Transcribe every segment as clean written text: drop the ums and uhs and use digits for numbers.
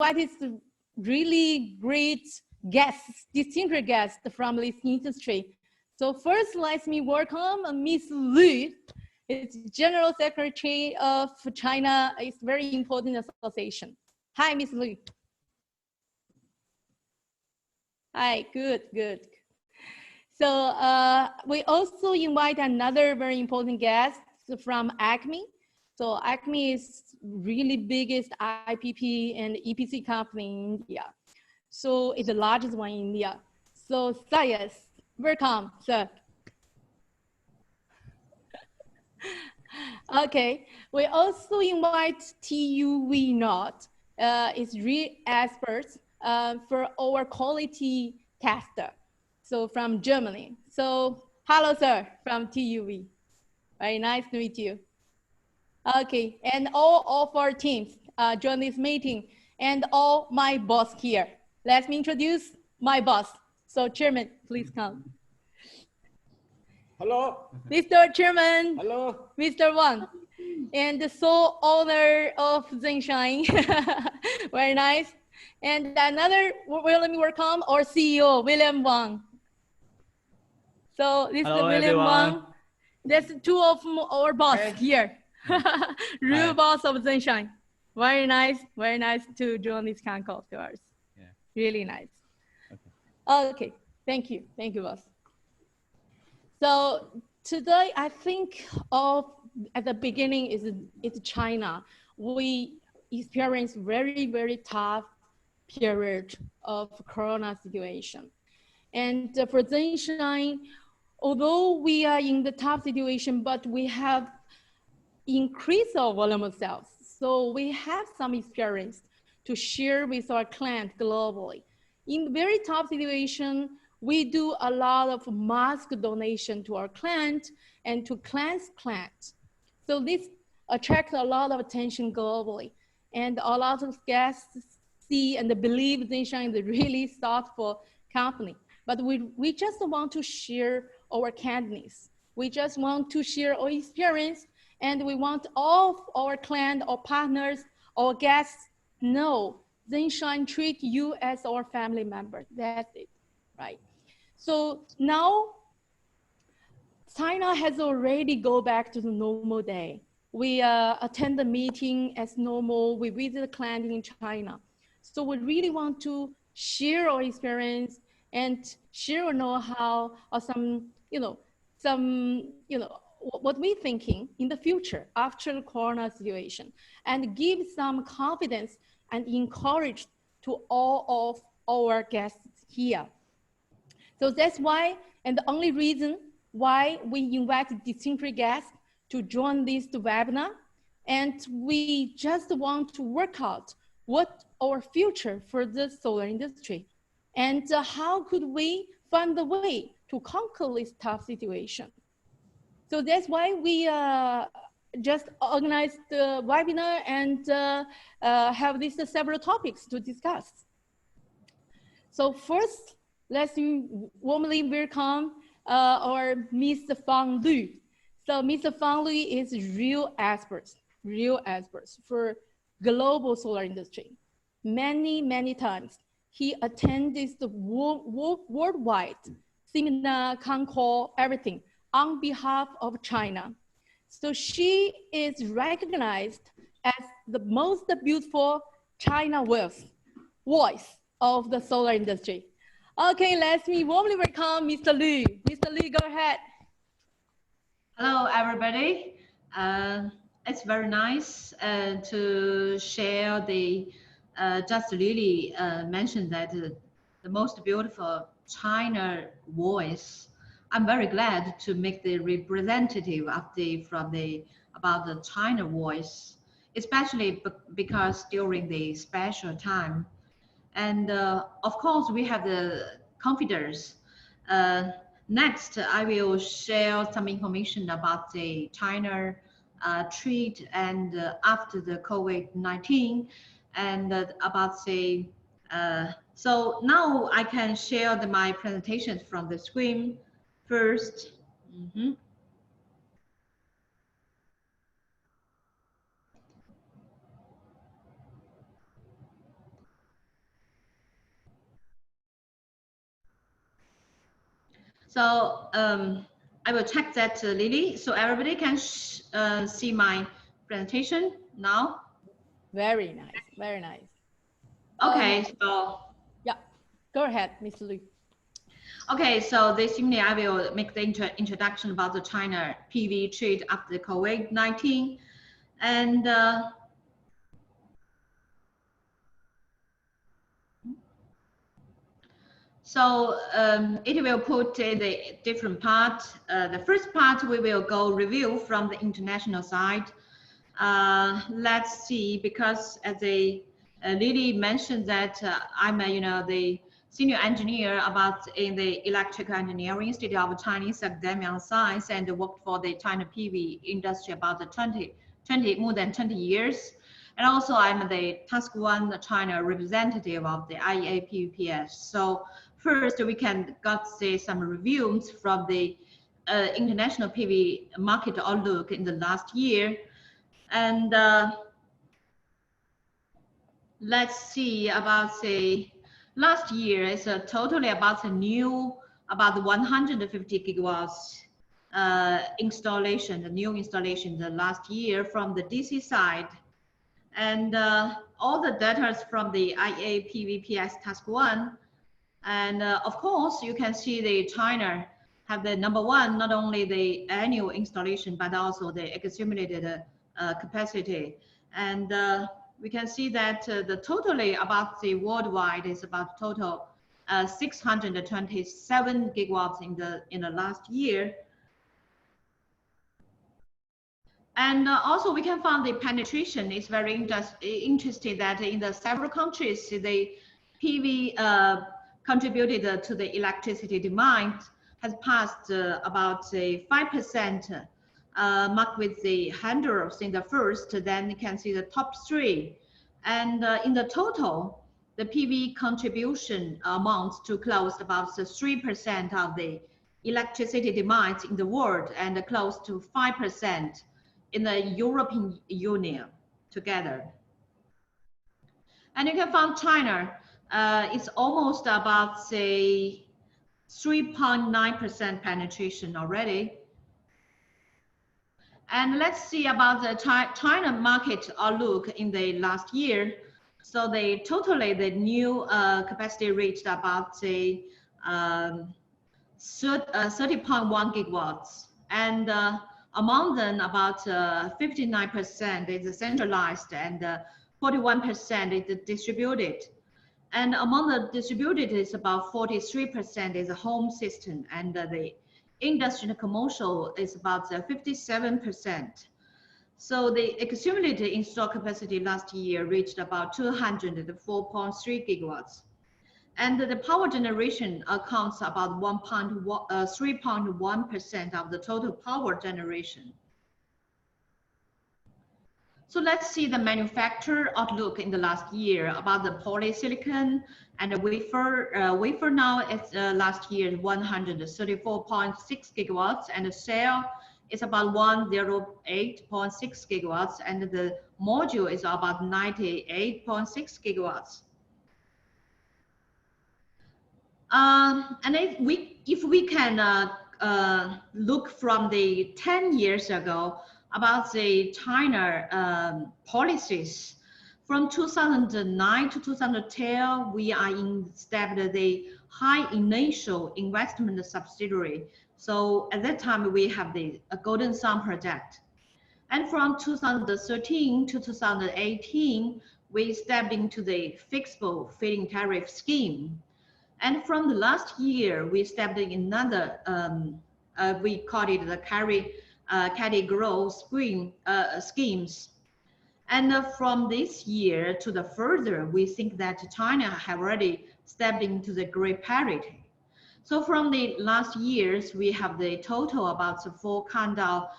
invited really great guests, distinguished guests from this industry. So first, let me welcome Ms. Lu. It's General Secretary of China. It's very important association. Hi, Ms. Lu. Hi, good, good. So we also invite another very important guest from ACME. So ACME is really biggest IPP and EPC company in India. So it's the largest one in India. So Sayas, welcome, sir. Okay, we also invite TUV Not, is real experts for our quality tester. So from Germany. So hello, sir, from TUV. Very nice to meet you. Okay, and all of our teams join this meeting and all my boss here. Let me introduce my boss. So Chairman, please come. Hello. Mr. Chairman. Hello. Mr. Wang. And the sole owner of ZNSHINE. Very nice. And another, let me welcome our CEO, William Wang. So this is William Wang. There's two of our boss here. Real boss of ZNSHINE. Very nice to join this conference to us. Yeah. Really nice. Okay, thank you, boss. So today, I think at the beginning it's China. We experienced very tough period of Corona situation. And for ZNSHINE, although we are in the tough situation, but we have increased our volume of sales. So we have some experience to share with our clients globally. In very tough situation, we do a lot of mask donation to our client and to clients' clients. So this attracts a lot of attention globally. And a lot of guests see and believe ZNSHINE is a really thoughtful company. But we just want to share our kindness. We just want to share our experience, and we want all of our clients, our partners, our guests know ZNSHINE treat you as our family member. That's it, right? So now China has already go back to the normal day. We attend the meeting as normal. We visit the client in China. So we really want to share our experience and share our know-how or what we're thinking in the future after the Corona situation, and give some confidence and encourage to all of our guests here. So that's why, and the only reason why we invite distinguished guests to join this webinar. And we just want to work out what our future for the solar industry, and how could we find the way to conquer this tough situation. So that's why we just organized the webinar and have these several topics to discuss. So first, let's warmly welcome our Mr. Fang Lu. So Mr. Fang Lu is real experts for global solar industry. Many times, he attended the worldwide seminar, concourse, everything on behalf of China. So she is recognized as the most beautiful China voice of the solar industry. Okay, let me warmly welcome Mr. Lu. Mr. Lu, go ahead. Hello, everybody. It's very nice to share the, just really mentioned that the most beautiful China voice. I'm very glad to make the representative of about the China voice, especially because during the special time. And of course, we have the confidence. Next, I will share some information about the China treat and after the COVID-19, and about the, so now I can share my presentations from the screen first. So I will check that, Lily. So everybody can see my presentation now. Very nice, very nice. Okay, so yeah, go ahead, Ms. Lu. Okay, so this evening I will make the introduction about the China PV trade after the COVID-19, and so it will put in the different parts. The first part we will go review from the international side. Let's see, because as Lily mentioned that I'm the senior engineer in the electrical engineering Institute of Chinese Academy of Science, and worked for the China PV industry about more than 20 years. And also I'm the Task 1 China representative of the IEA PVPS. So first we can see some reviews from the international PV market outlook in the last year. And let's see about the last year is totally about the new, about 150 gigawatts installation, the new installation the last year from the DC side. And all the data is from the IEA PVPS Task 1. And of course, you can see the China have the #1, not only the annual installation, but also the accumulated capacity. And we can see that the totally about the worldwide is about total 627 gigawatts in the last year. And also we can find the penetration is very interesting that in the several countries, the PV contributed to the electricity demand has passed about 5% mark with the Honduras in the first, then you can see the top 3. And in the total, the PV contribution amounts to close about 3% of the electricity demand in the world, and close to 5% in the European Union together. And you can find China, it's almost about say 3.9% penetration already. And let's see about the China market outlook in the last year. So the new capacity reached about say 30.1 gigawatts, and among them about 59% is centralized, and 41% is distributed. And among the distributed is about 43% is a home system, and the industrial and commercial is about 57%. So the accumulated installed capacity last year reached about 204.3 gigawatts. And the power generation accounts about 3.1% of the total power generation. So let's see the manufacturer outlook in the last year about the polysilicon and the wafer. Wafer now is last year 134.6 gigawatts, and the cell is about 108.6 gigawatts, and the module is about 98.6 gigawatts. And if we can look from the 10 years ago about the China policies, from 2009 to 2010, we are established the high initial investment subsidiary. So at that time, we have the Golden Sun project. And from 2013 to 2018, we established into the flexible feed-in tariff scheme. And from the last year, we established another, we call it the caddy growth schemes. And from this year to the further, we think that China have already stepped into the grid parity. So from the last years, we have the total about 4 kind of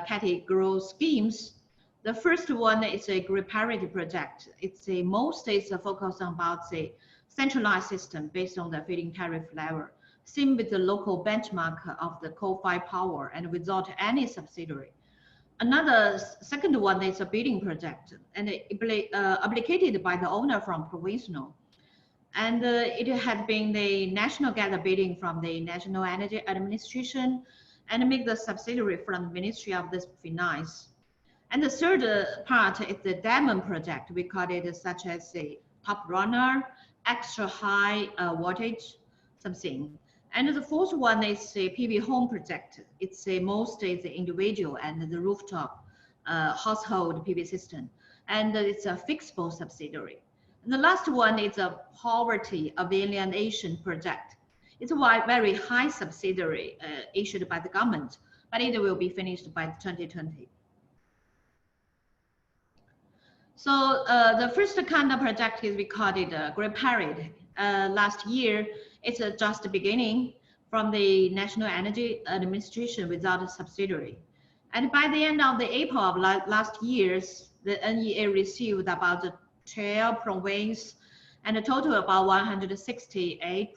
caddy growth schemes. The first one is a grid parity project. It's a mostly focused on about the centralized system based on the feed-in tariff level, same with the local benchmark of the coal-fired power and without any subsidiary. Another second one is a bidding project, and applied by the owner from provincial. And it had been the national gather bidding from the National Energy Administration and make the subsidiary from the Ministry of the Finance. And the third part is the diamond project. We call it such as the top runner, extra high wattage, something. And the fourth one is the PV home project. It's mostly the individual and the rooftop household PV system. And it's a fixable subsidiary. And the last one is a poverty alleviation project. It's a very high subsidiary issued by the government, but it will be finished by 2020. So the first kind of project is we called it grid parity. Last year, it's just the beginning from the National Energy Administration without a subsidiary. And by the end of the April of last year, the NEA received about 12 provinces and a total about 168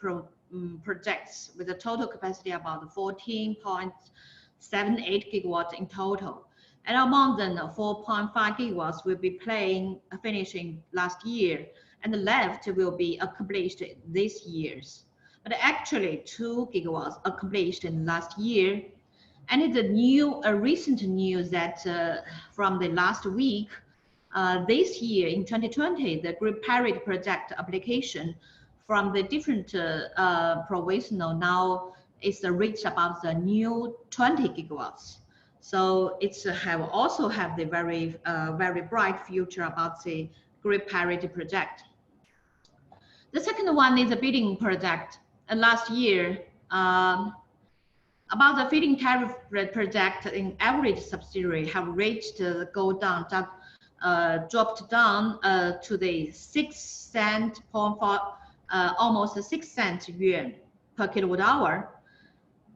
projects with a total capacity about 14.78 gigawatts in total. And among them, 4.5 gigawatts will be finishing last year, and the left will be accomplished this year. But actually, 2 gigawatts accomplished in last year. And the recent news that from the last week, this year in 2020, the grid parity project application from the different provisional now is reached about the new 20 gigawatts. So it's also have the very bright future about the grid parity project. The second one is a bidding project. And last year, about the feed-in tariff project in average subsidiary have reached dropped down to the 6 cent, almost 6 cent yuan per kilowatt hour.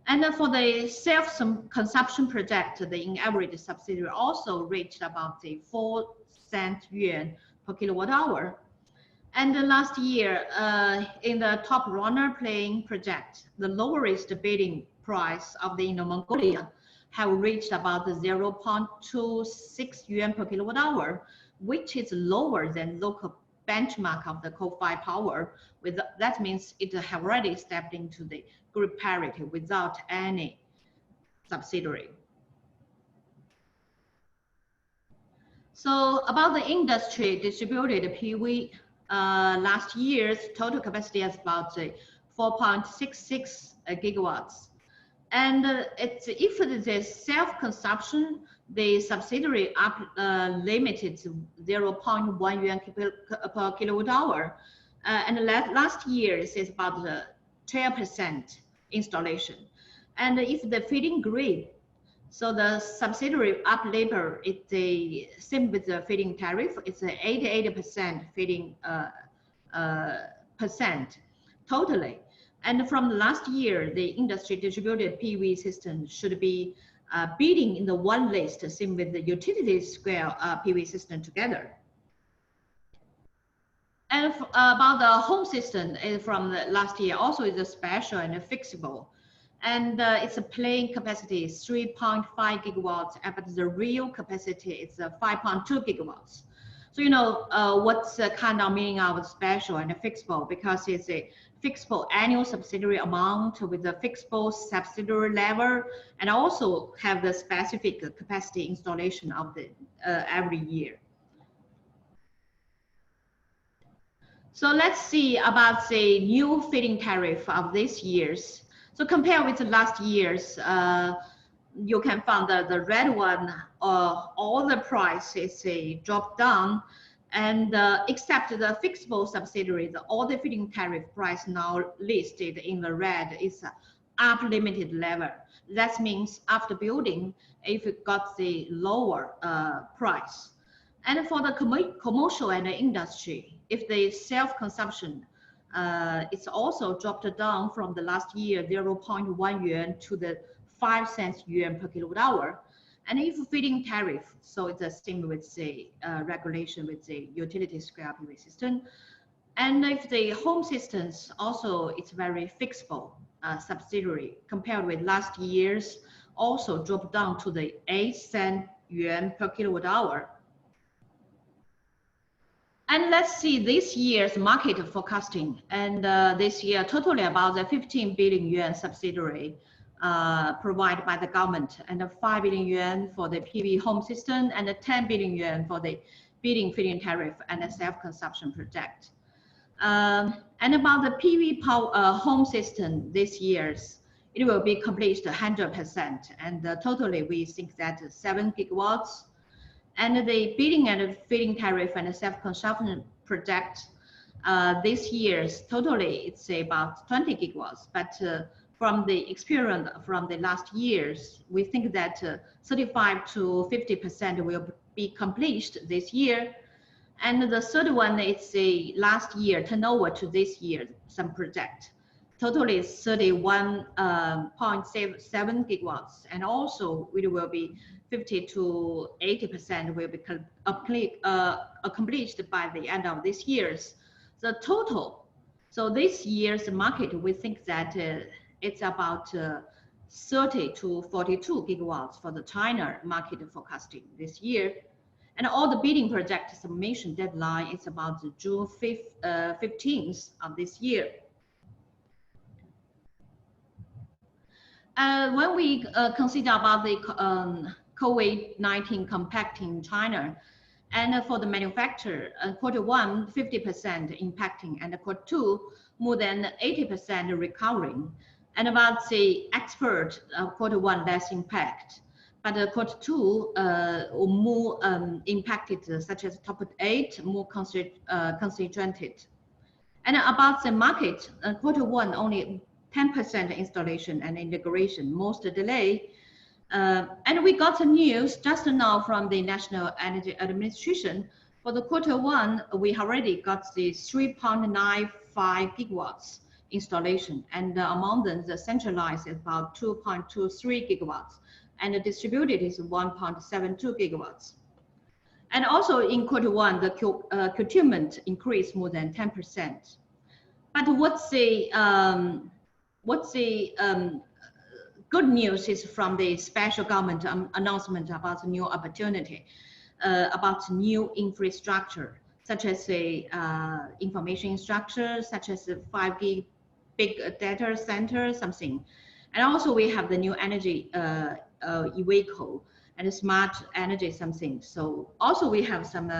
And for the self-consumption project, the in average subsidiary also reached about the 4 cent yuan per kilowatt hour. And last year, in the top runner playing project, the lowest bidding price of the Inner Mongolia have reached about 0.26 yuan per kilowatt hour, which is lower than local benchmark of the coal-fired power. That means it have already stepped into the grid parity without any subsidiary. So about the industry distributed PV, last year's total capacity is about 4.66 gigawatts. And if it is self-consumption, the subsidiary up limited to 0.1 yuan per kilowatt hour. And last year it is about 12% installation. And if the feeding grid, so the subsidiary up labor, it's the same with the feeding tariff. It's 88% feeding percent totally. And from last year, the industry distributed PV system should be bidding in the one list, same with the utility scale PV system together. And about the home system from the last year, also is a special and a fixable. And it's a playing capacity is 3.5 gigawatts, but the real capacity is 5.2 gigawatts. So, you know, what's the kind of meaning of special and fixable? Because it's a fixable annual subsidiary amount with a fixable subsidiary level, and also have the specific capacity installation of the every year. So let's see about the new feed-in tariff of this year's. So compare with the last year's, you can find that the red one, all the prices dropped down, and except the fixable subsidiary, all the feed-in tariff price now listed in the red is up limited level. That means after building, if it got the lower price. And for the commercial and the industry, if the self-consumption, it's also dropped down from the last year 0.1 yuan to the 5 cents yuan per kilowatt hour. And if feed-in tariff, so it's the same with the regulation with the utility scale PV system. And if the home systems also, it's very fixable subsidiary compared with last year's, also dropped down to the 8 cent yuan per kilowatt hour. And let's see this year's market forecasting. And this year, totally about the 15 billion yuan subsidiary provided by the government, and 5 billion yuan for the PV home system, and 10 billion yuan for the feed-in tariff and the self-consumption project. And about the PV power home system this year's, it will be completed 100%, and totally we think that 7 gigawatts. And the bidding and feed-in tariff and self-consumption project this year's totally it's about 20 gigawatts. But from the experience from the last years, we think that 35 to 50% will be completed this year. And the third one is the last year turnover to this year, some project. Totally is 31.7 gigawatts. And also it will be 50 to 80% will be accomplished by the end of this year's. The total, so this year's market, we think that it's about 30 to 42 gigawatts for the China market forecasting this year. And all the bidding project submission deadline is about June 15th of this year. When we consider about the COVID-19 impacting China, and for the manufacturer, Q1, 50% impacting, and Q2, more than 80% recovering. And about the export, Q1 less impact, but Q2 more impacted, such as top 8, more concentrated. And about the market, Q1 only 10% installation and integration, most delay. And we got the news just now from the National Energy Administration. For the Q1, we already got the 3.95 gigawatts installation, and among them, the centralized is about 2.23 gigawatts, and the distributed is 1.72 gigawatts. And also in Q1, the procurement increased more than 10%. But what's the good news is from the special government announcement about the new opportunity, about new infrastructure, such as the information structure, such as the 5G big data center, something. And also we have the new energy vehicle and smart energy, something. So also we have some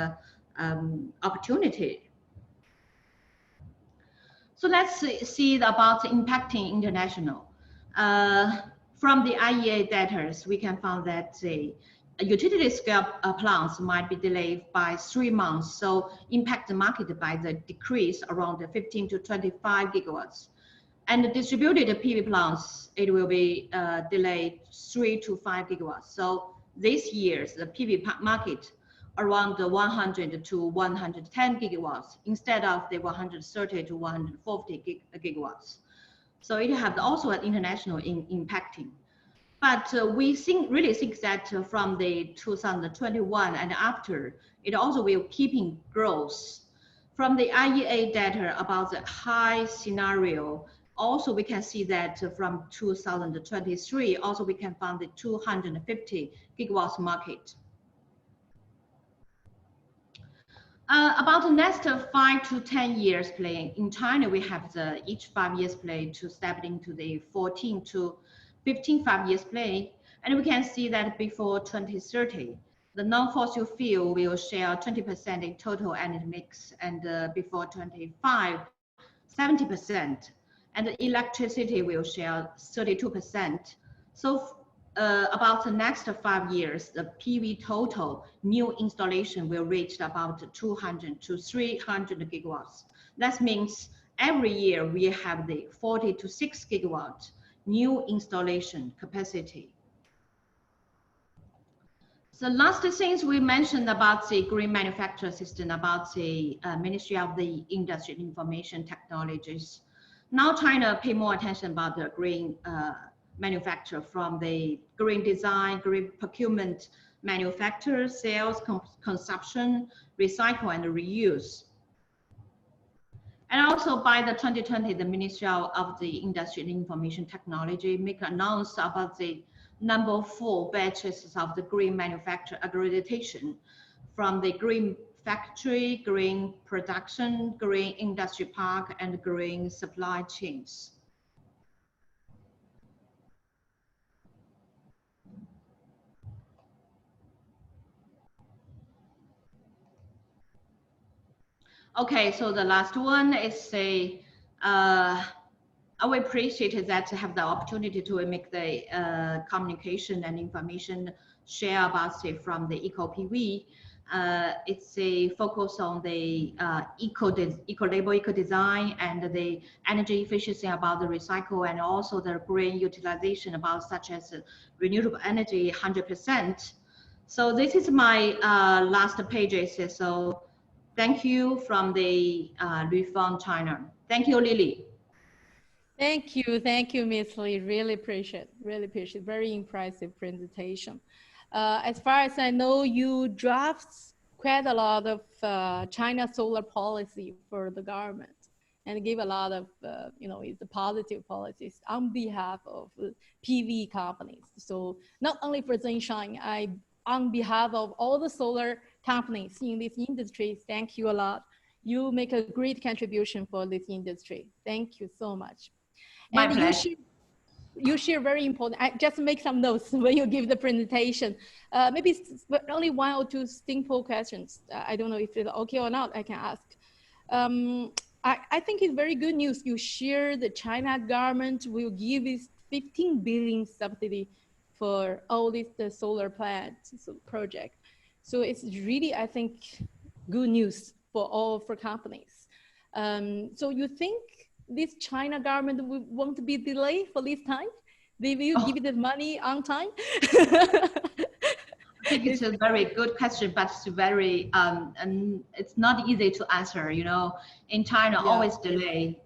opportunity. So let's see about impacting international. From the IEA data, we can find that the utility scale plants might be delayed by 3 months, so impact the market by the decrease around 15 to 25 gigawatts. And the distributed PV plants, it will be delayed 3 to 5 gigawatts. So this year's the PV market around 100 to 110 gigawatts instead of the 130 to 140 gigawatts. So it has also an international impacting. But we really think that from the 2021 and after, it also will keeping growth. From the IEA data about the high scenario, also we can see that from 2023, also we can find the 250 gigawatts market. About the next 5 to 10 years plan, in China, we have the each 5 years plan to step into the 14 to 15 5 years plan. And we can see that before 2030, the non-fossil fuel will share 20% in total energy mix, and before 25, 70%. And the electricity will share 32%. So about the next 5 years, the PV total new installation will reach about 200 to 300 gigawatts. That means every year we have the 40 to 6 gigawatt new installation capacity. The last things we mentioned about the green manufacturing system, about the Ministry of the Industry and Information Technologies. Now China pay more attention about the green manufacture, from the green design, green procurement, manufacture, sales, consumption, recycle, and reuse. And also by the 2020, the Ministry of the Industry and Information Technology make announce about the number 4 batches of the green manufacture accreditation from the green factory, green production, green industry park, and green supply chains. Okay, so the last one is I will appreciate that to have the opportunity to make the communication and information share about it from the eco-PV. It's a focus on the eco-label, eco-design, and the energy efficiency about the recycle, and also the green utilization about such as renewable energy 100%. So this is my last pages. So thank you from the Lufeng, China. Thank you, Lily. Thank you, Ms. Lee. Really appreciate. Very impressive presentation. As far as I know, you draft quite a lot of China solar policy for the government, and give a lot of the positive policies on behalf of PV companies. So not only for ZNSHINE, on behalf of all the solar companies in this industry, thank you a lot. You make a great contribution for this industry. Thank you so much. My pleasure. You share very important. I just make some notes when you give the presentation. Maybe only one or two simple questions. I don't know if it's okay or not. I can ask. I think it's very good news. You share the China government will give this 15 billion subsidy for all this the solar plants project. So it's really, I think, good news for companies. So you think this China government won't be delayed for this time? They will give the money on time? I think it's a very good question, but it's very, and it's not easy to answer, in China, always delay.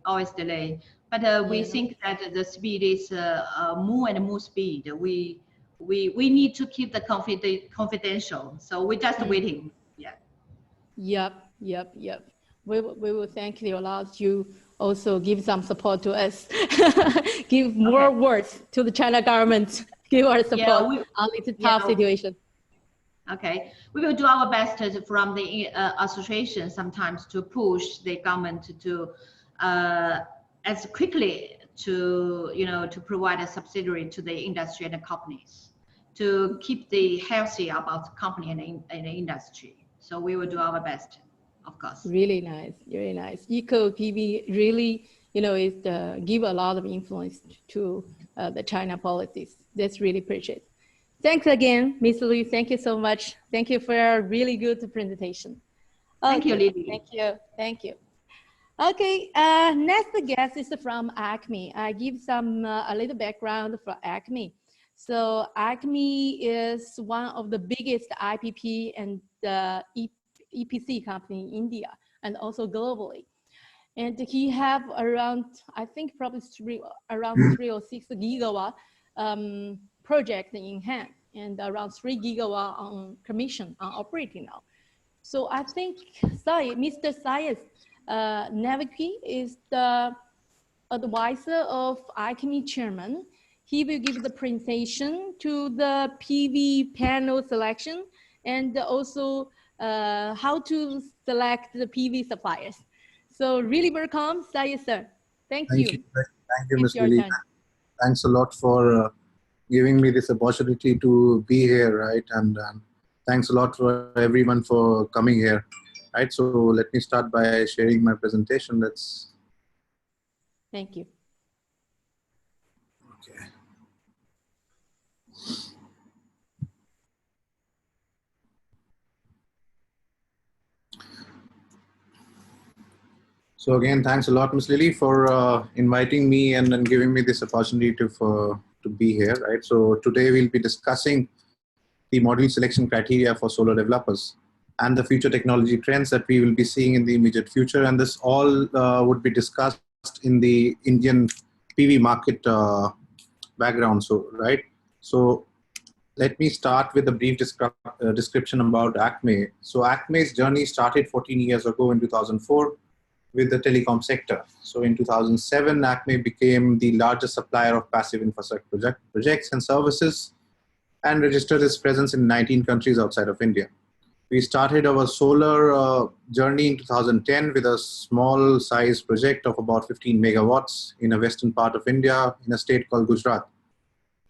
But we think that the speed is more and more speed. We need to keep the confidential. So we're just waiting. Yeah. Yep. We will thank you a lot. You also give some support to us. Give more words to the China government. Give our support on this tough situation. Okay, we will do our best from the association sometimes to push the government to as quickly to provide a subsidiary to the industry and the companies to keep the healthy about the company and the industry. So we will do our best. Of course. Really nice. Eco-PV really, is give a lot of influence to the China policies. That's really appreciated. Thanks again, Ms. Liu. Thank you so much. Thank you for a really good presentation. Thank you, Lily. Thank you. Okay, next guest is from ACME. I give a little background for ACME. So ACME is one of the biggest IPP and EPC company in India and also globally. And he have around, I think probably around 3 or 6 gigawatt project in hand and around 3 gigawatt on commission, on operating now. So I think Mr. Sayed Navaki is the advisor of ACME chairman. He will give the presentation to the PV panel selection and also how to select the PV suppliers. So really welcome, Sayed sir. Thank you. Thank you, Ms. Lily. Thanks a lot for giving me this opportunity to be here, right? And thanks a lot for everyone for coming here, right? So let me start by sharing my presentation. Thank you. Okay. So again, thanks a lot, Ms. Lily, for inviting me and giving me this opportunity to be here, right? So today we'll be discussing the module selection criteria for solar developers and the future technology trends that we will be seeing in the immediate future. And this all would be discussed in the Indian PV market background, so right? So let me start with a brief description about ACME. So ACME's journey started 14 years ago in 2004. With the telecom sector. So in 2007, ACME became the largest supplier of passive infrastructure projects and services and registered its presence in 19 countries outside of India. We started our solar journey in 2010 with a small size project of about 15 megawatts in a western part of India in a state called Gujarat.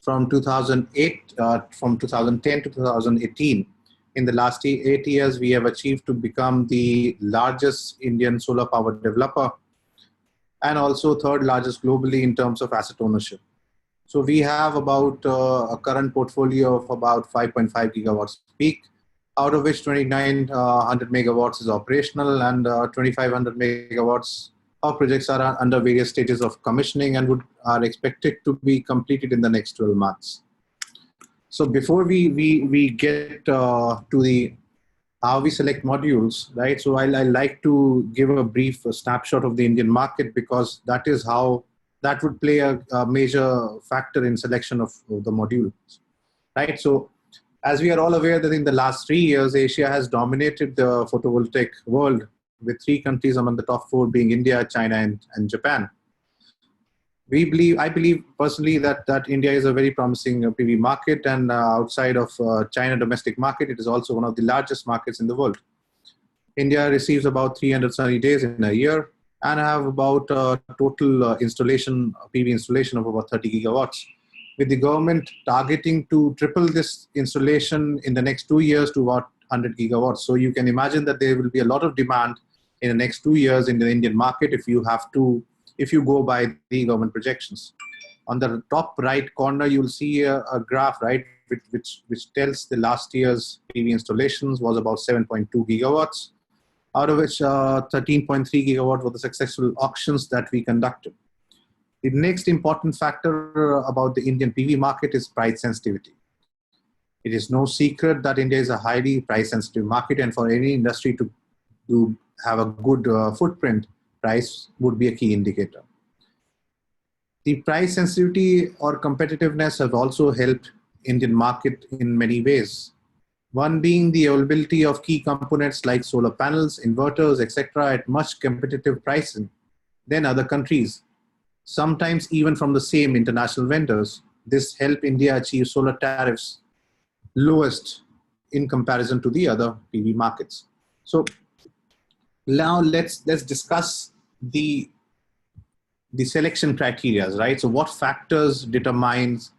From 2010 to 2018, in the last 8 years, we have achieved to become the largest Indian solar power developer and also third largest globally in terms of asset ownership. So we have about a current portfolio of about 5.5 gigawatts peak, out of which 2,900 megawatts is operational and 2,500 megawatts of projects are under various stages of commissioning and are expected to be completed in the next 12 months. So before we get to the how we select modules, right? So I like to give a brief snapshot of the Indian market, because that is how that would play a major factor in selection of the modules, right? So as we are all aware that in the last 3 years, Asia has dominated the photovoltaic world, with 3 countries among the top 4 being India, China, and Japan. I believe personally that India is a very promising PV market, and outside of China domestic market, it is also one of the largest markets in the world. India receives about 300 sunny days in a year and have about total PV installation of about 30 gigawatts, with the government targeting to triple this installation in the next 2 years to about 100 gigawatts. So you can imagine that there will be a lot of demand in the next 2 years in the Indian market if you go by the government projections. On the top right corner, you'll see a graph, right, which tells the last year's PV installations was about 7.2 gigawatts, out of which 13.3 gigawatts were the successful auctions that we conducted. The next important factor about the Indian PV market is price sensitivity. It is no secret that India is a highly price sensitive market, and for any industry to have a good footprint, price would be a key indicator. The price sensitivity or competitiveness have also helped Indian market in many ways. One being the availability of key components like solar panels, inverters, etc. at much competitive pricing than other countries, sometimes even from the same international vendors. This helped India achieve solar tariffs lowest in comparison to the other PV markets. So now let's discuss the selection criteria, right? So what factors determines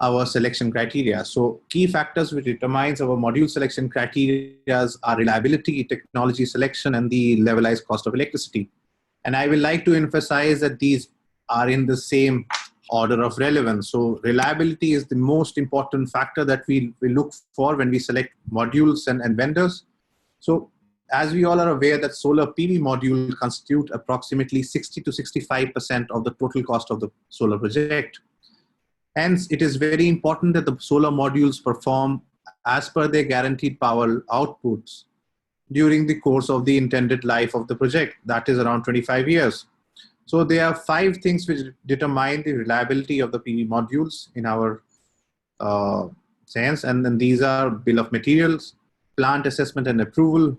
our selection criteria? So key factors which determines our module selection criteria are reliability, technology selection, and the levelized cost of electricity. And I will like to emphasize that these are in the same order of relevance. So reliability is the most important factor that we look for when we select modules and vendors. So as we all are aware that solar PV module constitute approximately 60 to 65% of the total cost of the solar project. Hence, it is very important that the solar modules perform as per their guaranteed power outputs during the course of the intended life of the project, that is around 25 years. So there are 5 things which determine the reliability of the PV modules in our sense, and then these are bill of materials, plant assessment and approval,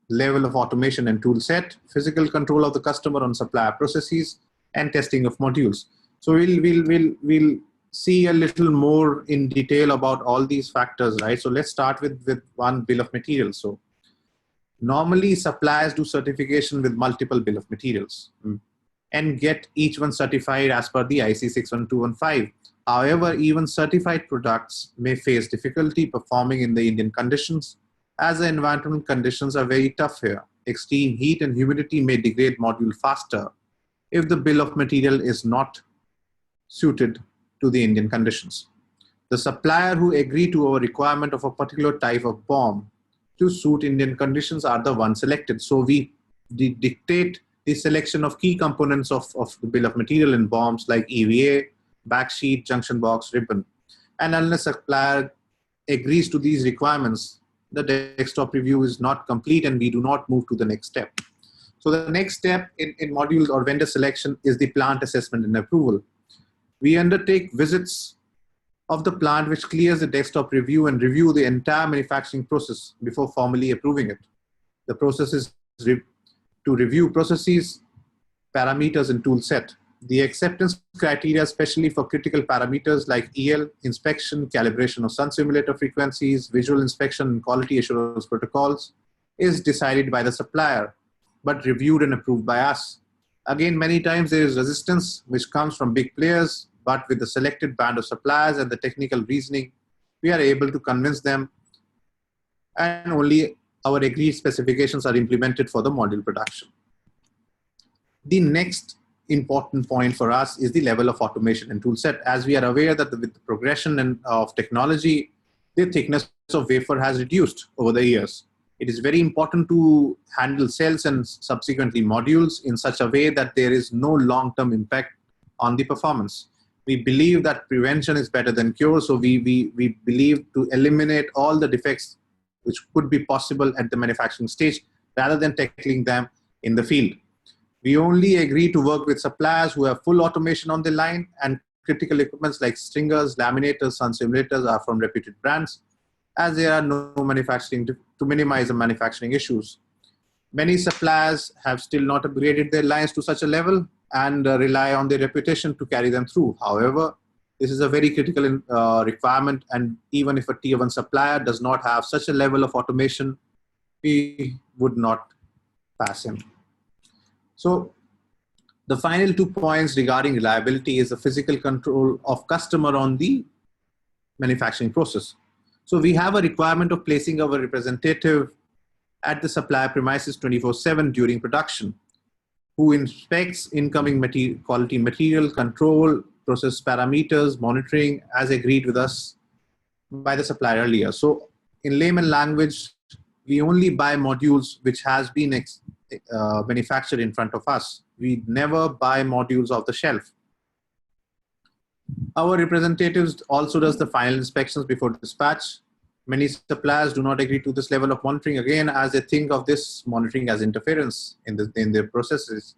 level of automation and tool set, physical control of the customer on supplier processes, and testing of modules. So we'll see a little more in detail about all these factors, right? So let's start with one, bill of materials. So normally suppliers do certification with multiple bill of materials and get each one certified as per the IEC 61215. However, even certified products may face difficulty performing in the Indian conditions, as the environmental conditions are very tough here. Extreme heat and humidity may degrade module faster if the bill of material is not suited to the Indian conditions. The supplier who agree to a requirement of a particular type of bomb to suit Indian conditions are the ones selected. So we dictate the selection of key components of the bill of material in bombs like EVA, backsheet, junction box, ribbon. And unless a supplier agrees to these requirements, the desktop review is not complete and we do not move to the next step. So the next step in module or vendor selection is the plant assessment and approval. We undertake visits of the plant which clears the desktop review and review the entire manufacturing process before formally approving it. The process is to review processes, parameters, and tool set. The acceptance criteria, especially for critical parameters like EL, inspection, calibration of sun simulator frequencies, visual inspection, and quality assurance protocols, is decided by the supplier, but reviewed and approved by us. Again, many times there is resistance which comes from big players, but with the selected band of suppliers and the technical reasoning, we are able to convince them, and only our agreed specifications are implemented for the module production. The next important point for us is the level of automation and tool set. As we are aware that with the progression of technology, the thickness of wafer has reduced over the years. It is very important to handle cells and subsequently modules in such a way that there is no long-term impact on the performance. We believe that prevention is better than cure, so we believe to eliminate all the defects which could be possible at the manufacturing stage rather than tackling them in the field. We only agree to work with suppliers who have full automation on the line, and critical equipments like stringers, laminators, sun simulators are from reputed brands, as there are no manufacturing to minimize the manufacturing issues. Many suppliers have still not upgraded their lines to such a level and rely on their reputation to carry them through. However, this is a very critical requirement, and even if a tier 1 supplier does not have such a level of automation, we would not pass him. So the final 2 points regarding reliability is the physical control of customer on the manufacturing process. So we have a requirement of placing our representative at the supplier premises 24/7 during production, who inspects incoming quality material, control, process parameters, monitoring as agreed with us by the supplier earlier. So in layman language, we only buy modules which has been manufactured in front of us. We never buy modules off the shelf. Our representatives also does the final inspections before dispatch. Many suppliers do not agree to this level of monitoring, again, as they think of this monitoring as interference in their processes.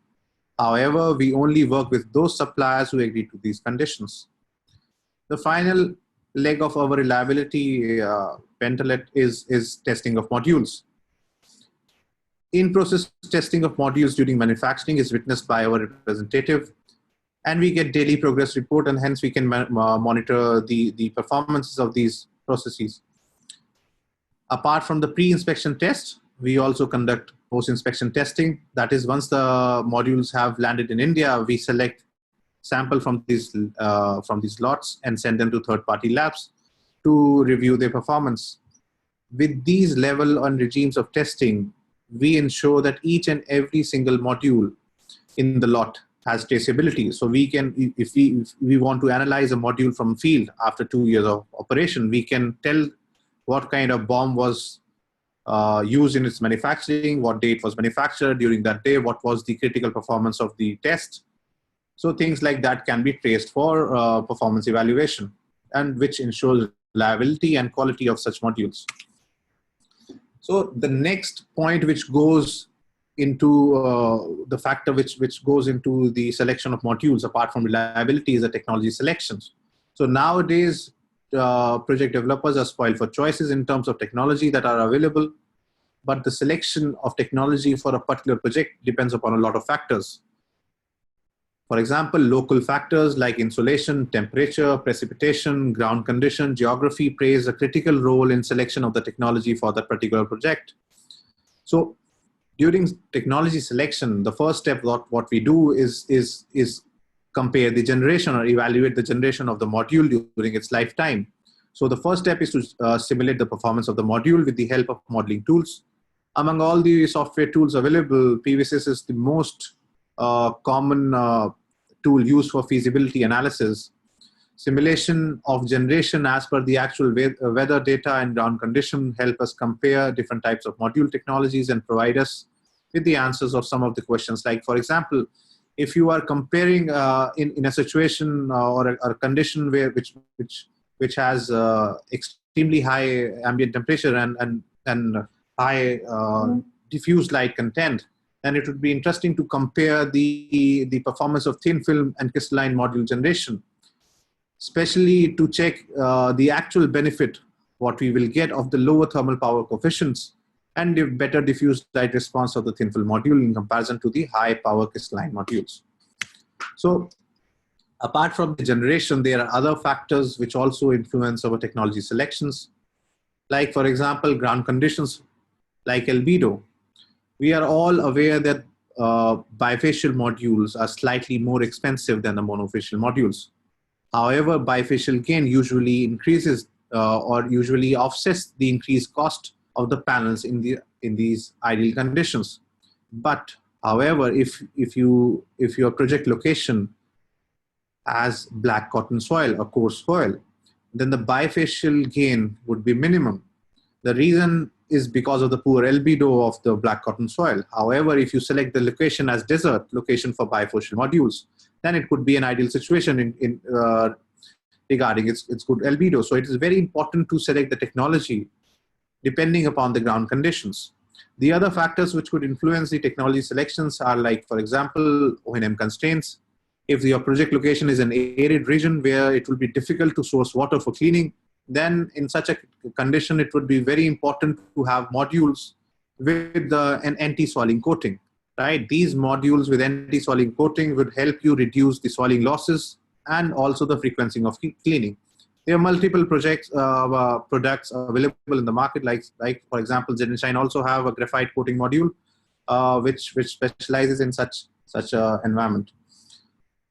However, we only work with those suppliers who agree to these conditions. The final leg of our reliability pentalet is testing of modules. In-process testing of modules during manufacturing is witnessed by our representative, and we get daily progress report, and hence we can monitor the performances of these processes. Apart from the pre-inspection test, we also conduct post-inspection testing. That is, once the modules have landed in India, we select sample from these lots and send them to third-party labs to review their performance. With these level and regimes of testing, we ensure that each and every single module in the lot has traceability. So we can, if we want to analyze a module from field after 2 years of operation, we can tell what kind of bomb was used in its manufacturing, what date was manufactured during that day, what was the critical performance of the test. So things like that can be traced for performance evaluation, and which ensures reliability and quality of such modules. So the next point which goes into the factor which goes into the selection of modules apart from reliability is the technology selections. So nowadays, project developers are spoiled for choices in terms of technology that are available, but the selection of technology for a particular project depends upon a lot of factors. For example, local factors like insolation, temperature, precipitation, ground condition, geography plays a critical role in selection of the technology for that particular project. So during technology selection, the first step what we do is compare the generation or evaluate the generation of the module during its lifetime. So the first step is to simulate the performance of the module with the help of modeling tools. Among all the software tools available, PVSys is the most common tool used for feasibility analysis. Simulation of generation as per the actual weather data and ground condition help us compare different types of module technologies and provide us with the answers of some of the questions. Like, for example, if you are comparing in a situation or a condition which has extremely high ambient temperature and high diffuse light content, then it would be interesting to compare the performance of thin film and crystalline module generation, especially to check the actual benefit what we will get of the lower thermal power coefficients and the better diffuse light response of the thin film module in comparison to the high power crystalline modules. So apart from the generation, there are other factors which also influence our technology selections. Like, for example, ground conditions like albedo. We are all aware that bifacial modules are slightly more expensive than the monofacial modules. However, bifacial gain usually increases or usually offsets the increased cost of the panels in these ideal conditions. But however, if your project location has black cotton soil or coarse soil, then the bifacial gain would be minimum. The reason is because of the poor albedo of the black cotton soil. However, if you select the location as desert location for bifacial modules, then it could be an ideal situation regarding its good albedo. So it is very important to select the technology depending upon the ground conditions. The other factors which could influence the technology selections are like, for example, O&M constraints. If your project location is an arid region where it will be difficult to source water for cleaning, then in such a condition, it would be very important to have modules with an anti-soiling coating, right? These modules with anti-soiling coating would help you reduce the soiling losses and also the frequency of cleaning. There are multiple products available in the market, like for example, ZNSHINE also have a graphite coating module, which specializes in such an environment.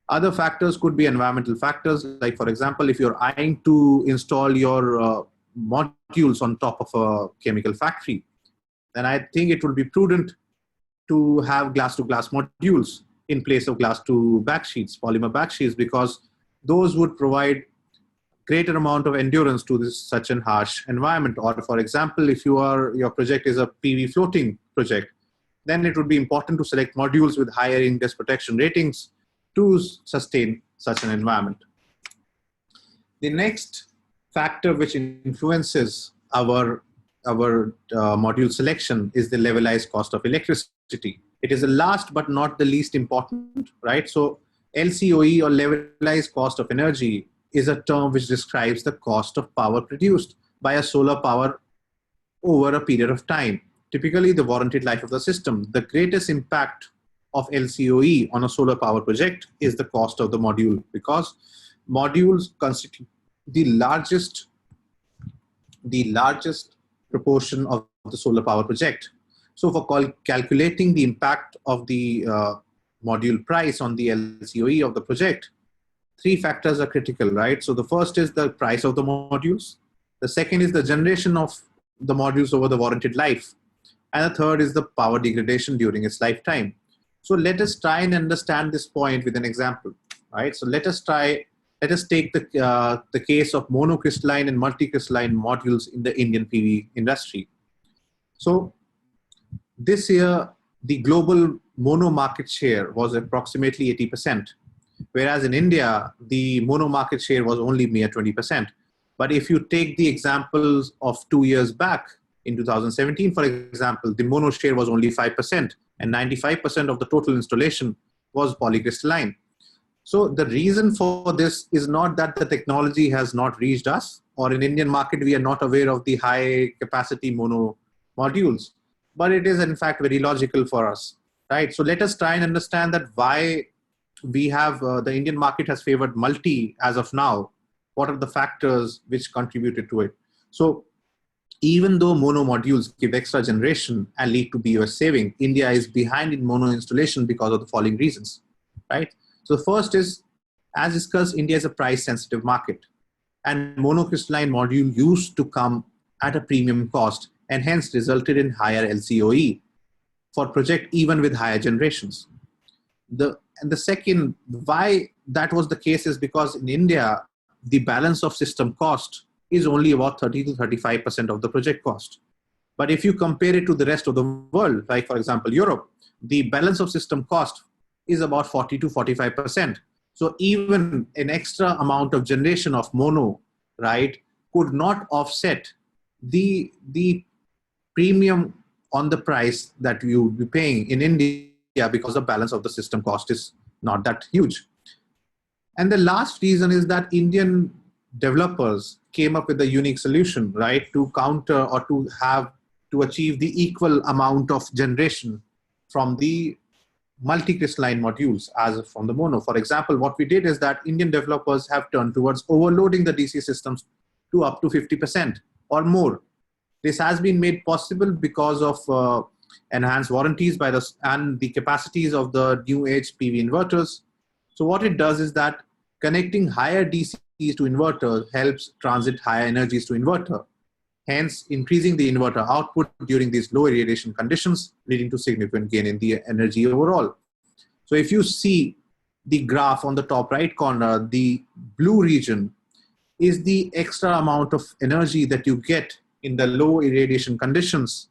Other factors could be environmental factors, like for example, if you're eyeing to install your modules on top of a chemical factory, then I think it would be prudent to have glass-to-glass modules in place of glass-to-back sheets, polymer back sheets, because those would provide greater amount of endurance to such an harsh environment. Or for example, if your project is a PV floating project, then it would be important to select modules with higher ingress protection ratings to sustain such an environment. The next factor which influences our module selection is the levelized cost of electricity. It is the last but not the least important, right? So LCOE, or levelized cost of energy, is a term which describes the cost of power produced by a solar power over a period of time, typically the warranted life of the system. The greatest impact of LCOE on a solar power project is the cost of the module, because modules constitute the largest proportion of the solar power project. So for calculating the impact of the module price on the LCOE of the project, three factors are critical, right? So the first is the price of the modules. The second is the generation of the modules over the warranted life. And the third is the power degradation during its lifetime. So let us try and understand this point with an example, right? So let us take the case of monocrystalline and multicrystalline modules in the Indian PV industry. So this year, the global mono market share was approximately 80%, whereas in India, the mono market share was only mere 20%. But if you take the examples of 2 years back, in 2017, for example, the mono share was only 5%, and 95% of the total installation was polycrystalline. So the reason for this is not that the technology has not reached us, or in Indian market, we are not aware of the high capacity mono modules, but it is in fact very logical for us, right? So let us try and understand that why we have, the Indian market has favored multi as of now. What are the factors which contributed to it? So even though mono modules give extra generation and lead to BOS saving, India is behind in mono installation because of the following reasons, right? So the first is, as discussed, India is a price sensitive market, and monocrystalline module used to come at a premium cost and hence resulted in higher LCOE for project even with higher generations. And the second, why that was the case is because in India, the balance of system cost is only about 30 to 35% of the project cost. But if you compare it to the rest of the world, like for example, Europe, the balance of system cost is about 40 to 45%. So even an extra amount of generation of mono, right, could not offset the premium on the price that you would be paying in India because the balance of the system cost is not that huge. And the last reason is that Indian developers came up with a unique solution, right, to counter or to achieve the equal amount of generation from the multicrystalline modules as from the mono. For example, what we did is that Indian developers have turned towards overloading the DC systems to up to 50% or more. This has been made possible because of enhanced warranties by and the capacities of the new age PV inverters. So what it does is that connecting higher DCs to inverter helps transit higher energies to inverter, hence increasing the inverter output during these low irradiation conditions, leading to significant gain in the energy overall. So if you see the graph on the top right corner, the blue region is the extra amount of energy that you get in the low irradiation conditions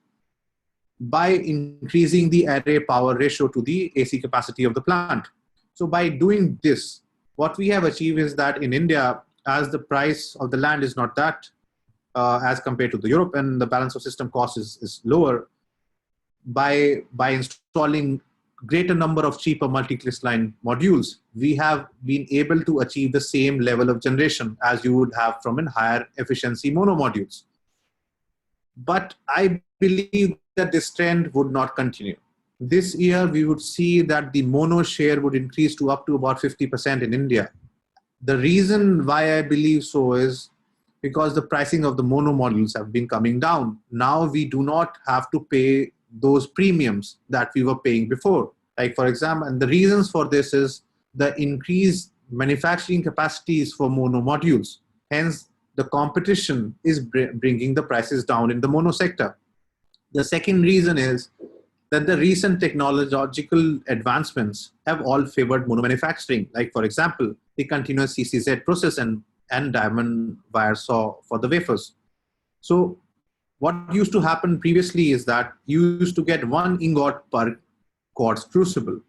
by increasing the array power ratio to the AC capacity of the plant. So by doing this, what we have achieved is that in India, as the price of the land is not that as compared to the Europe, and the balance of system cost is lower, by installing greater number of cheaper multicrystalline modules, we have been able to achieve the same level of generation as you would have from a higher efficiency mono modules. But I believe that this trend would not continue. This year, we would see that the mono share would increase to up to about 50% in India. The reason why I believe so is because the pricing of the mono modules have been coming down. Now we do not have to pay those premiums that we were paying before. Like for example, and the reasons for this is the increased manufacturing capacities for mono modules. Hence, the competition is bringing the prices down in the mono sector. The second reason is that the recent technological advancements have all favored mono manufacturing. Like for example, the continuous CCZ process and diamond wire saw for the wafers. So what used to happen previously is that you used to get 1 ingot per quartz crucible.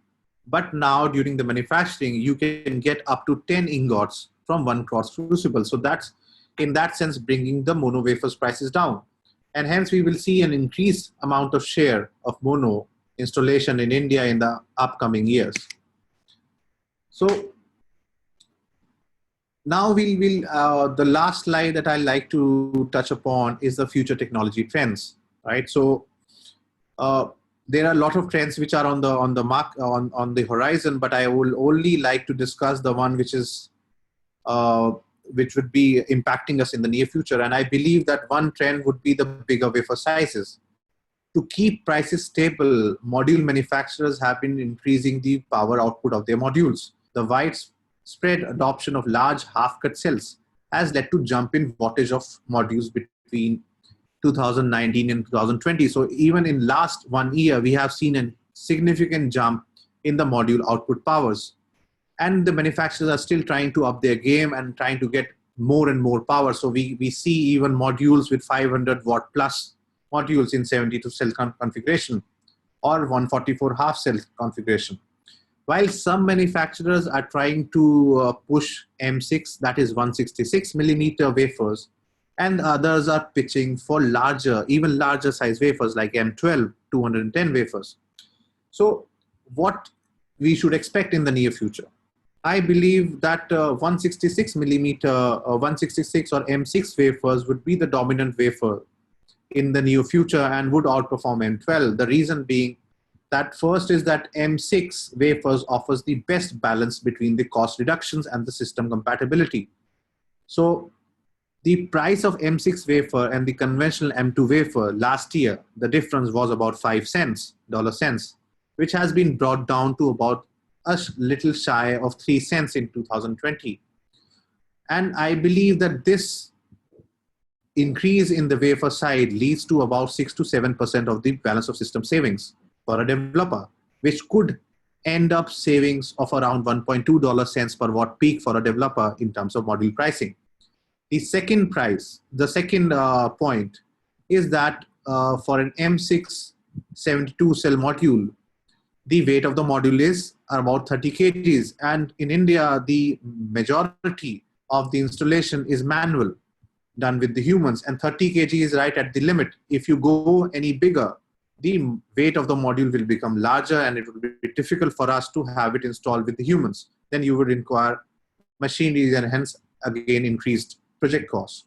But now during the manufacturing, you can get up to 10 ingots from 1 quartz crucible. So that's in that sense bringing the mono wafers prices down. And hence we will see an increased amount of share of mono installation in India in the upcoming years. So now the last slide that I like to touch upon is the future technology trends, right? So there are a lot of trends which are on the horizon, but I will only like to discuss the one which is which would be impacting us in the near future. And I believe that one trend would be the bigger wafer sizes. To keep prices stable, module manufacturers have been increasing the power output of their modules. The widespread adoption of large half-cut cells has led to jump in wattage of modules between 2019 and 2020. So even in last 1 year, we have seen a significant jump in the module output powers. And the manufacturers are still trying to up their game and trying to get more and more power. So we see even modules with 500 watt plus modules in 72 cell configuration or 144 half cell configuration. While some manufacturers are trying to push M6, that is 166 millimeter wafers, and others are pitching for larger, even larger size wafers like M12, 210 wafers. So what we should expect in the near future? I believe that 166 millimeter, 166 or M6 wafers would be the dominant wafer in the near future and would outperform M12. The reason being that first is that M6 wafers offers the best balance between the cost reductions and the system compatibility. So the price of M6 wafer and the conventional M2 wafer last year, the difference was about 5 cents, which has been brought down to about a little shy of 3 cents in 2020. And I believe that this increase in the wafer side leads to about 6 to 7% of the balance of system savings for a developer, which could end up savings of around $1.2 cents per watt peak for a developer in terms of module pricing. The second point is that for an M6 72 cell module, the weight of the module is about 30 kgs. And in India, the majority of the installation is manual, done with the humans, and 30 kg is right at the limit. If you go any bigger, the weight of the module will become larger and it will be difficult for us to have it installed with the humans. Then you would require machinery and hence again increased project costs.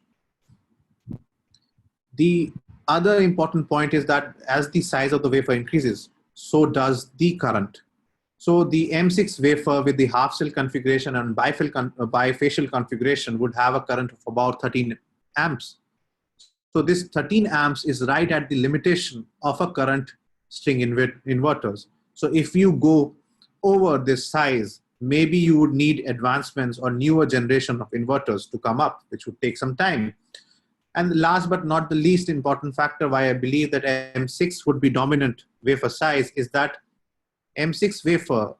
The other important point is that as the size of the wafer increases, so does the current. So the M6 wafer with the half cell configuration and bifacial configuration would have a current of about 13 amps. So this 13 amps is right at the limitation of a current string inverters. So if you go over this size, maybe you would need advancements or newer generation of inverters to come up, which would take some time. And last but not the least important factor why I believe that M6 would be dominant wafer size is that M6 wafer,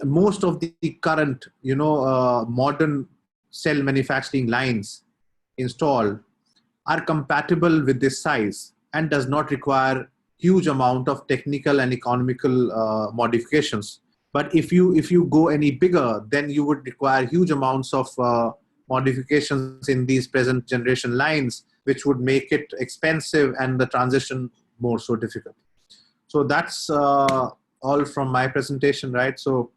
most of the current, modern cell manufacturing lines installed are compatible with this size and does not require huge amount of technical and economical modifications. But if you go any bigger, then you would require huge amounts of modifications in these present generation lines, which would make it expensive and the transition more so difficult. So that's all from my presentation, right? So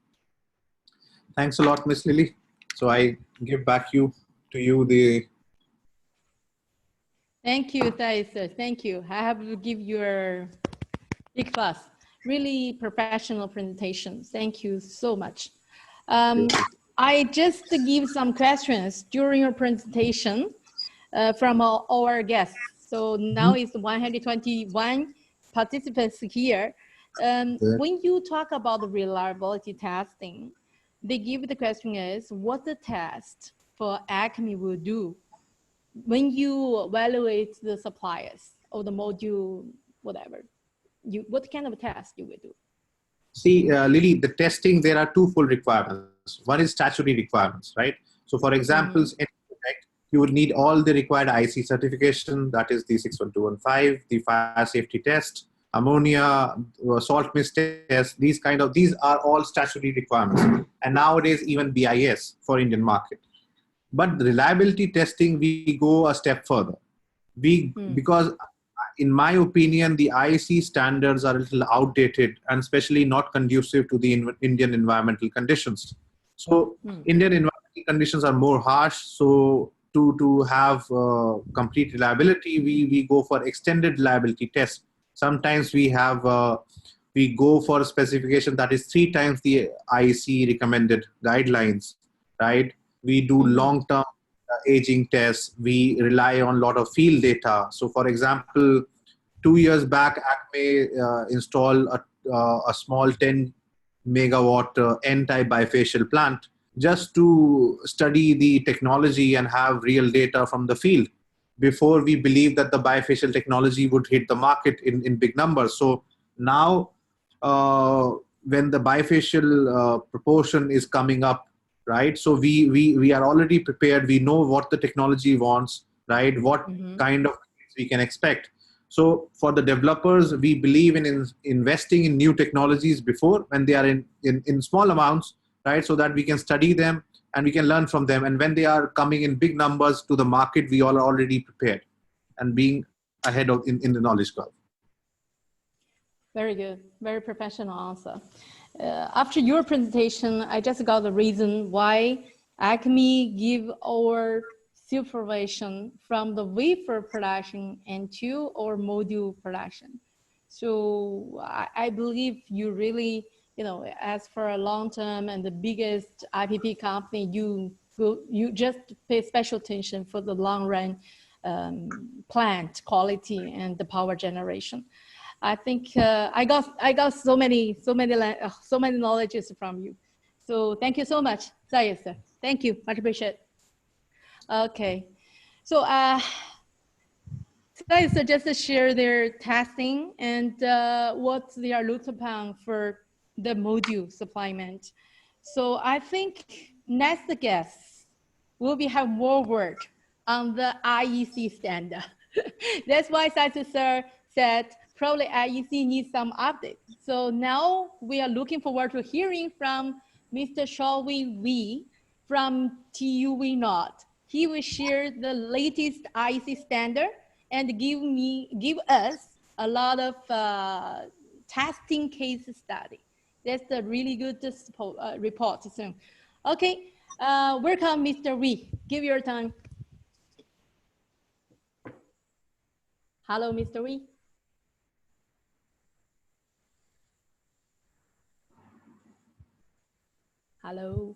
thanks a lot, Miss Lily. So I give back to you the. Thank you, Thais. Thank you. I have to give you a big plus. Really professional presentation. Thank you so much. I just give some questions during your presentation from our guests. So now it's 121 participants here. When you talk about the reliability testing, they give the question is, what the test for ACME will do when you evaluate the suppliers or the module, whatever, what kind of test you will do? See, Lily, the testing, there are two full requirements. One is statutory requirements, right? So for examples, you would need all the required IEC certification, that is the 61215, the fire safety test, ammonia, salt mist test, these are all statutory requirements. And nowadays, even BIS for Indian market. But the reliability testing, we go a step further. Because in my opinion, the IEC standards are a little outdated and especially not conducive to the Indian environmental conditions. So Indian environmental conditions are more harsh. So to have complete reliability, we go for extended reliability tests. Sometimes we go for a specification that is 3 times the IEC recommended guidelines, right? We do long-term aging tests. We rely on a lot of field data. So for example, 2 years back, ACME installed a small 10 megawatt N-type bifacial plant just to study the technology and have real data from the field before we believe that the bifacial technology would hit the market in big numbers. So now when the bifacial proportion is coming up, right? So we are already prepared. We know what the technology wants, right? What kind of things we can expect. So for the developers, we believe in investing in new technologies before when they are in small amounts, right? So that we can study them and we can learn from them. And when they are coming in big numbers to the market, we all are already prepared and being ahead of in the knowledge curve. Very good. Very professional answer. After your presentation, I just got the reason why ACME give our supervision from the wafer production into our module production. So I believe you really, as for a long term and the biggest IPP company, you just pay special attention for the long run plant quality and the power generation. I think I got so many knowledges from you. So thank you so much, Zayed sir. Thank you, much appreciated. Okay, so Zayed sir just share their testing and what they are looked upon for the module supplement. So I think next guest will have more word on the IEC standard. That's why Zayed sir said probably IEC needs some update. So now we are looking forward to hearing from Mr. Shaohui Wei from TUV Not. He will share the latest IEC standard and give us a lot of testing case study. That's a really good report soon. Okay, welcome Mr. Wei. Give your time. Hello, Mr. Wei. Hello.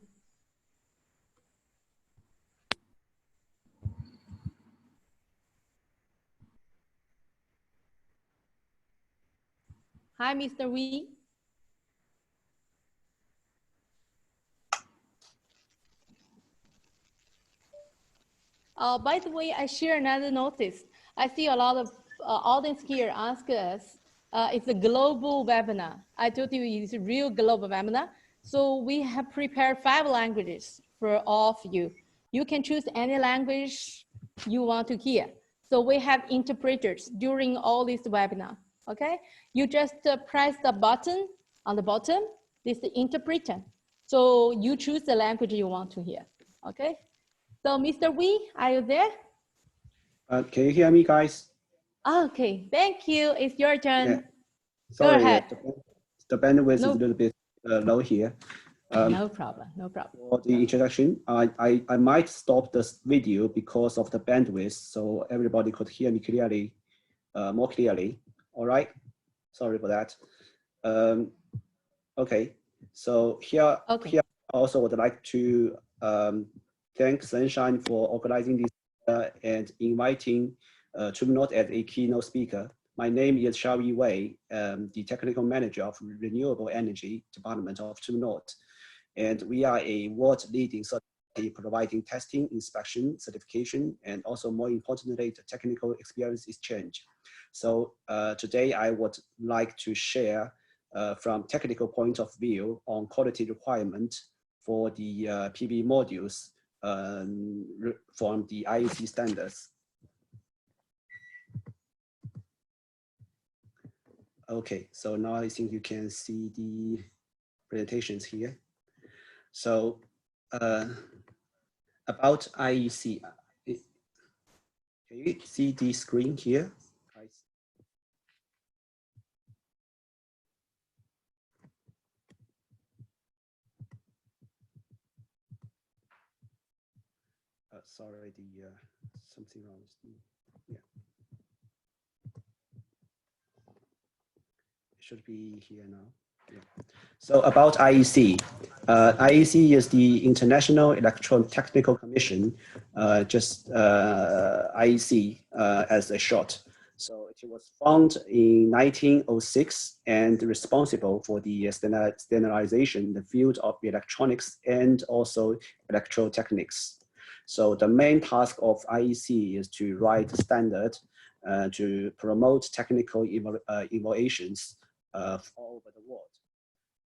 Hi, Mr. Wee. By the way, I share another notice. I see a lot of audience here ask us, it's a global webinar. I told you it's a real global webinar. So we have prepared 5 languages for all of you. You can choose any language you want to hear. So we have interpreters during all this webinar, okay? You just press the button on the bottom, this is the interpreter. So you choose the language you want to hear, okay? So Mr. Wee, are you there? Can you hear me, guys? Okay, thank you. It's your turn. Yeah. Sorry, Go ahead. The bandwidth is No. a little bit low here. No problem, no problem. For the introduction, I might stop this video because of the bandwidth, so everybody could hear me clearly, more clearly. All right, sorry for that. Okay, so here I also would like to thank ZNSHINE for organizing this and inviting Trumnot as a keynote speaker. My name is Xiaoyi Wei, the Technical Manager of Renewable Energy Department of Trumnot. And we are a world-leading society providing testing, inspection, certification, and also more importantly, the technical experience exchange. So today I would like to share from technical point of view on quality requirement for the PV modules from the IEC standards. Okay, so now I think you can see the presentations here. So about IEC, can you see the screen here? Sorry, something wrong with me. Yeah, it should be here now. Yeah. So about IEC, IEC is the International Electrotechnical Commission, just IEC as a short. So it was founded in 1906 and responsible for the standardization in the field of electronics and also electrotechnics. So the main task of IEC is to write standard to promote technical innovations all over the world.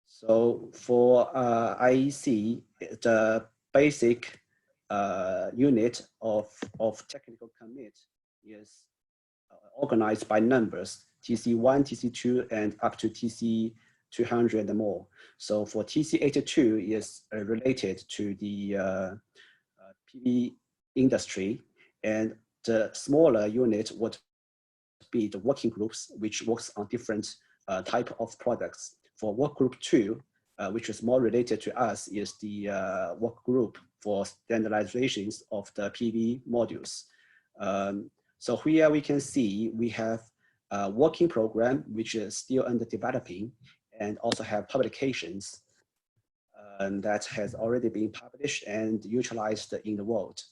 So for IEC, the basic unit of technical commit is organized by numbers, TC1, TC2, and up to TC200 and more. So for TC82 is related to the PV industry, and the smaller unit would be the working groups, which works on different type of products. For work group 2, which is more related to us, is the work group for standardizations of the PV modules. So here we can see we have a working program, which is still under developing, and also have publications that has already been published and utilized in the world.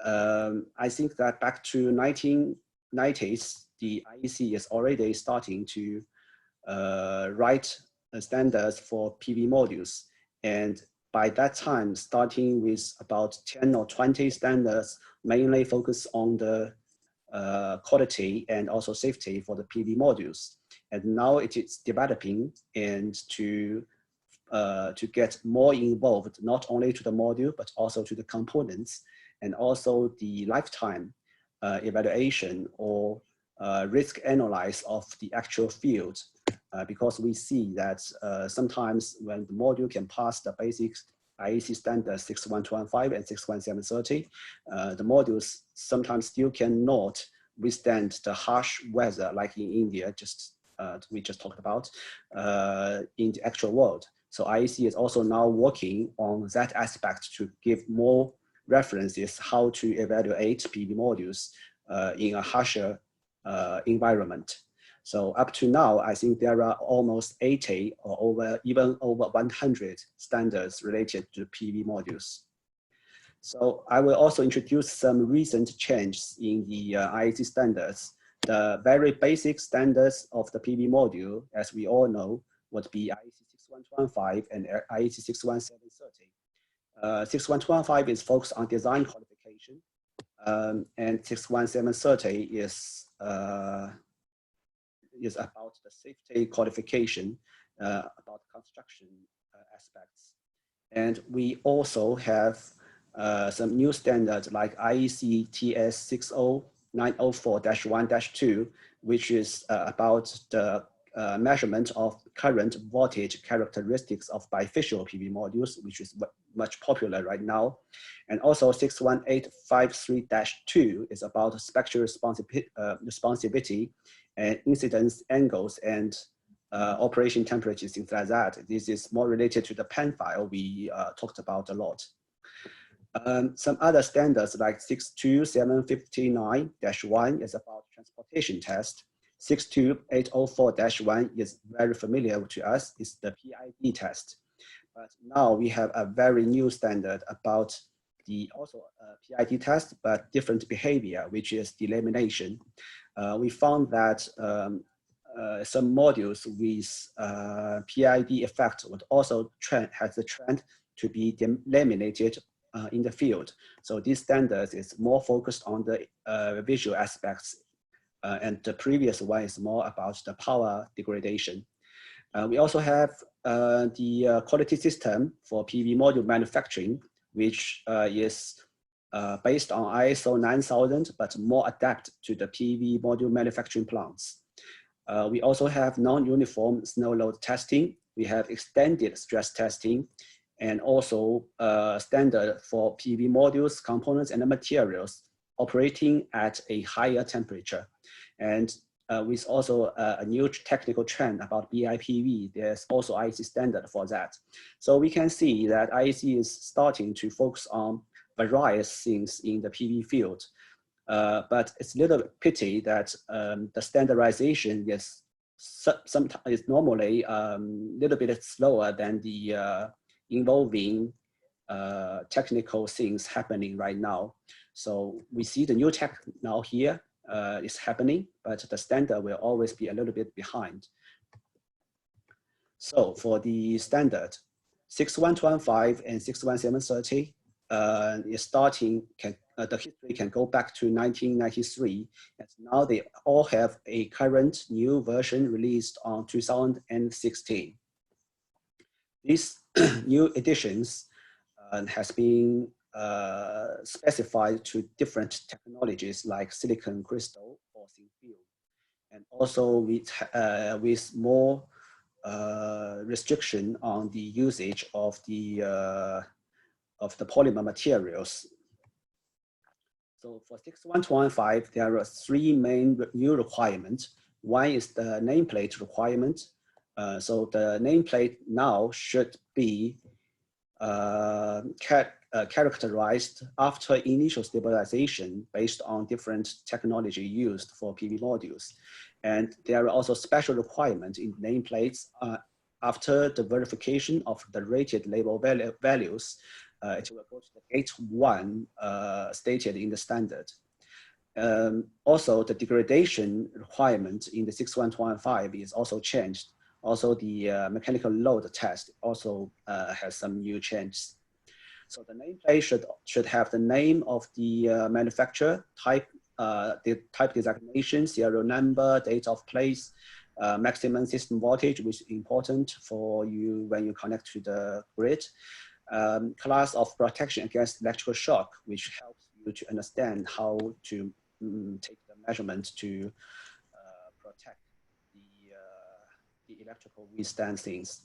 I think that back to 1990s, the IEC is already starting to write standards for PV modules. And by that time, starting with about 10 or 20 standards, mainly focus on the quality and also safety for the PV modules. And now it is developing and to get more involved, not only to the module, but also to the components and also the lifetime evaluation or risk analysis of the actual field. Because we see that sometimes when the module can pass the basic IEC standards 61215 and 61730, the modules sometimes still cannot withstand the harsh weather like in India, we just talked about, in the actual world. So IEC is also now working on that aspect to give more references how to evaluate PV modules in a harsher environment. So up to now, I think there are almost 80 or even over 100 standards related to PV modules. So I will also introduce some recent changes in the IEC standards. The very basic standards of the PV module, as we all know, would be IEC 61215 and IEC 61730. 61215 is focused on design qualification, and 61730 is about the safety qualification, about construction aspects. And we also have some new standards like IEC TS 60904-1-2, which is about the measurement of current voltage characteristics of bifacial PV modules, which is much popular right now. And also 61853-2 is about spectral responsivity and incidence angles and operation temperatures, things like that. This is more related to the PAN file we talked about a lot. Some other standards like 62759-1 is about transportation test. 62804-1 is very familiar to us, it's the PID test. But now we have a very new standard about the also PID test, but different behavior, which is delamination. We found that some modules with PID effect would also has the trend to be delaminated in the field. So this standard is more focused on the visual aspects, and the previous one is more about the power degradation. We also have the quality system for PV module manufacturing, which is based on ISO 9000, but more adapted to the PV module manufacturing plants. We also have non-uniform snow load testing. We have extended stress testing, and also standard for PV modules, components, and the materials operating at a higher temperature. And with also a new technical trend about BIPV, there's also IEC standard for that. So we can see that IEC is starting to focus on various things in the PV field. But it's a little pity that the standardization is sometimes normally a little bit slower than the involving technical things happening right now. So we see the new tech now here is happening, but the standard will always be a little bit behind. So for the standard, 61215 and 61730 is starting, the history can go back to 1993. And now they all have a current new version released on 2016. These new editions has been specified to different technologies like silicon crystal or thin film, and also with more restriction on the usage of the polymer materials. So for 61215, there are three main new requirements. One is the nameplate requirement. So the nameplate now should be characterized after initial stabilization based on different technology used for PV modules. And there are also special requirements in nameplates after the verification of the rated label values. It will go to the gate 1 stated in the standard. Also, the degradation requirement in the 61215 is also changed. Also, the mechanical load test also has some new changes. So the nameplate should have the name of the manufacturer, the type designation, serial number, date of place, maximum system voltage, which is important for you when you connect to the grid, class of protection against electrical shock, which helps you to understand how to take the measurement to protect the electrical withstand things.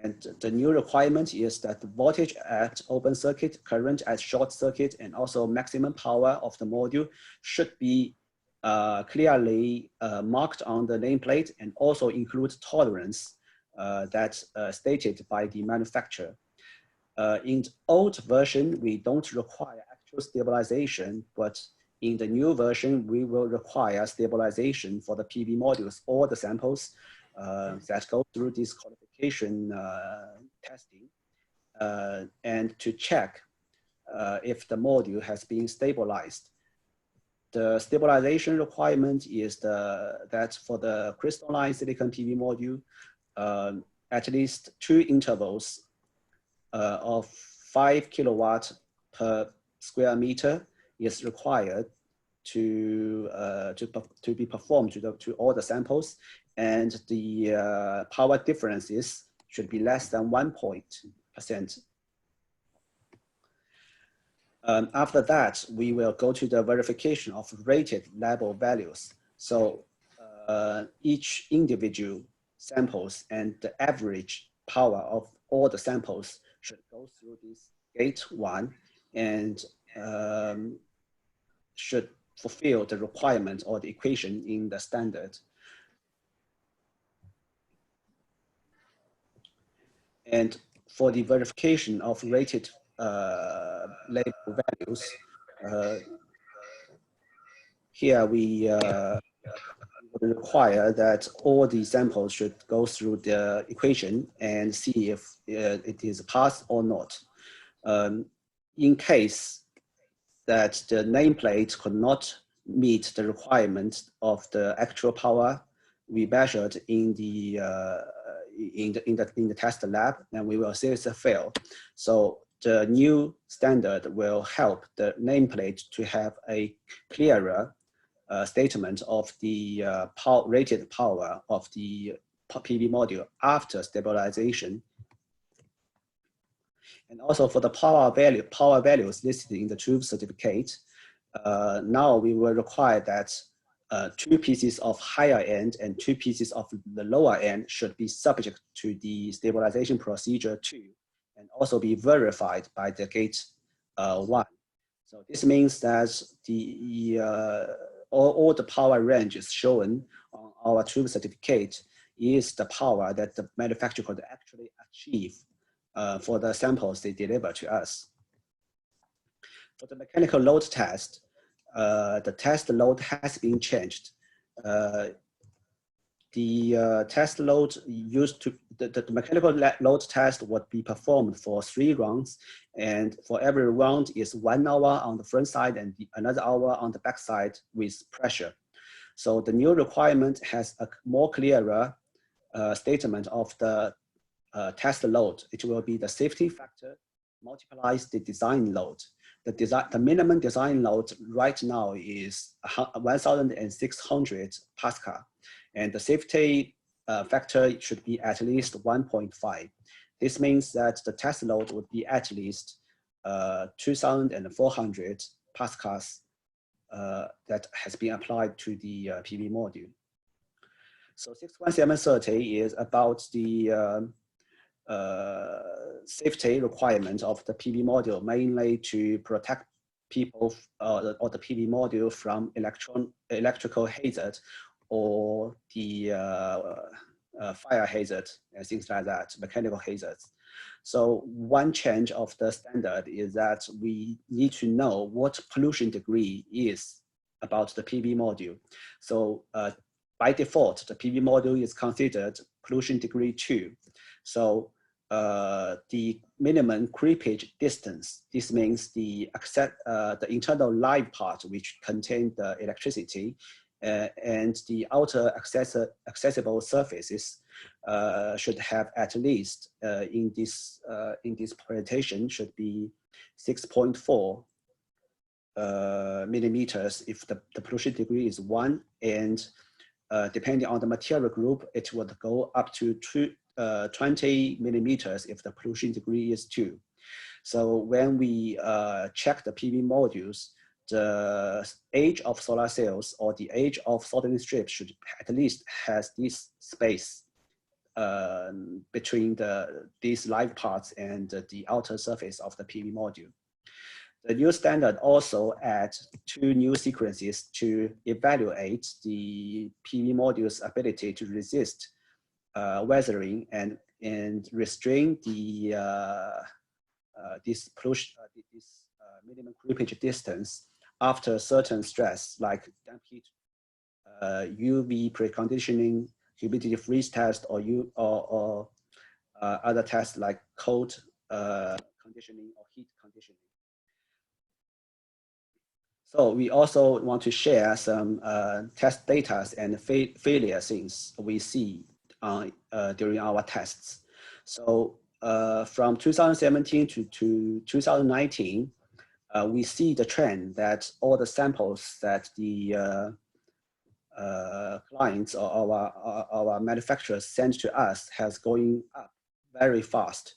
And the new requirement is that the voltage at open circuit, current at short circuit, and also maximum power of the module should be clearly marked on the nameplate, and also include tolerance that's stated by the manufacturer. In the old version, we don't require actual stabilization, but in the new version, we will require stabilization for the PV modules or the samples that go through this qualification testing, and to check if the module has been stabilized. The stabilization requirement is that for the crystalline silicon PV module, at least 2 intervals of 5 kilowatt per square meter is required to be performed to all the samples, and the power differences should be less than 1%. After that, we will go to the verification of rated level values. So each individual samples and the average power of all the samples should go through this gate 1 and should fulfill the requirement or the equation in the standard. And for the verification of rated label values, here we require that all the samples should go through the equation and see if it is passed or not. In case that the nameplate could not meet the requirements of the actual power we measured in the test lab, then we will say it's a fail. So the new standard will help the nameplate to have a clearer statement of the rated power of the PV module after stabilization. And also for the power values listed in the truth certificate, now we will require that 2 pieces of higher end and 2 pieces of the lower end should be subject to the stabilization procedure 2, and also be verified by the gate 1. So this means that the all the power ranges shown on our truth certificate is the power that the manufacturer could actually achieve for the samples they deliver to us. For the mechanical load test, the test load has been changed. The test load used to, the mechanical load test would be performed for 3 rounds, and for every round is 1 hour on the front side and another hour on the back side with pressure. So the new requirement has a more clearer statement of the test load. It will be the safety factor multiplies the design load. The minimum design load right now is 1,600 Pascal, and the safety factor should be at least 1.5. This means that the test load would be at least 2,400 Pascals that has been applied to the PV module. So 61730 is about the safety requirement of the PV module, mainly to protect people or the PV module from electrical hazard or the fire hazard and things like that, mechanical hazards. So one change of the standard is that we need to know what pollution degree is about the PV module. So by default, the PV module is considered pollution degree 2. So the minimum creepage distance, this means the internal live part which contain the electricity and the outer accessible surfaces should have at least in this presentation should be 6.4 millimeters if the pollution degree is 1, and depending on the material group, it would go up to 20 millimeters if the pollution degree is 2. So when we check the PV modules, the age of solar cells or the age of soldering strips should at least has this space between these live parts and the outer surface of the PV module. The new standard also adds 2 new sequences to evaluate the PV module's ability to resist weathering and restrain the this minimum creepage distance after certain stress like damp heat, UV preconditioning, humidity freeze test, or other tests like cold conditioning or heat conditioning. So we also want to share some test data and failure things we see during our tests. So from 2017 to 2019, we see the trend that all the samples that the clients or our manufacturers send to us has going up very fast.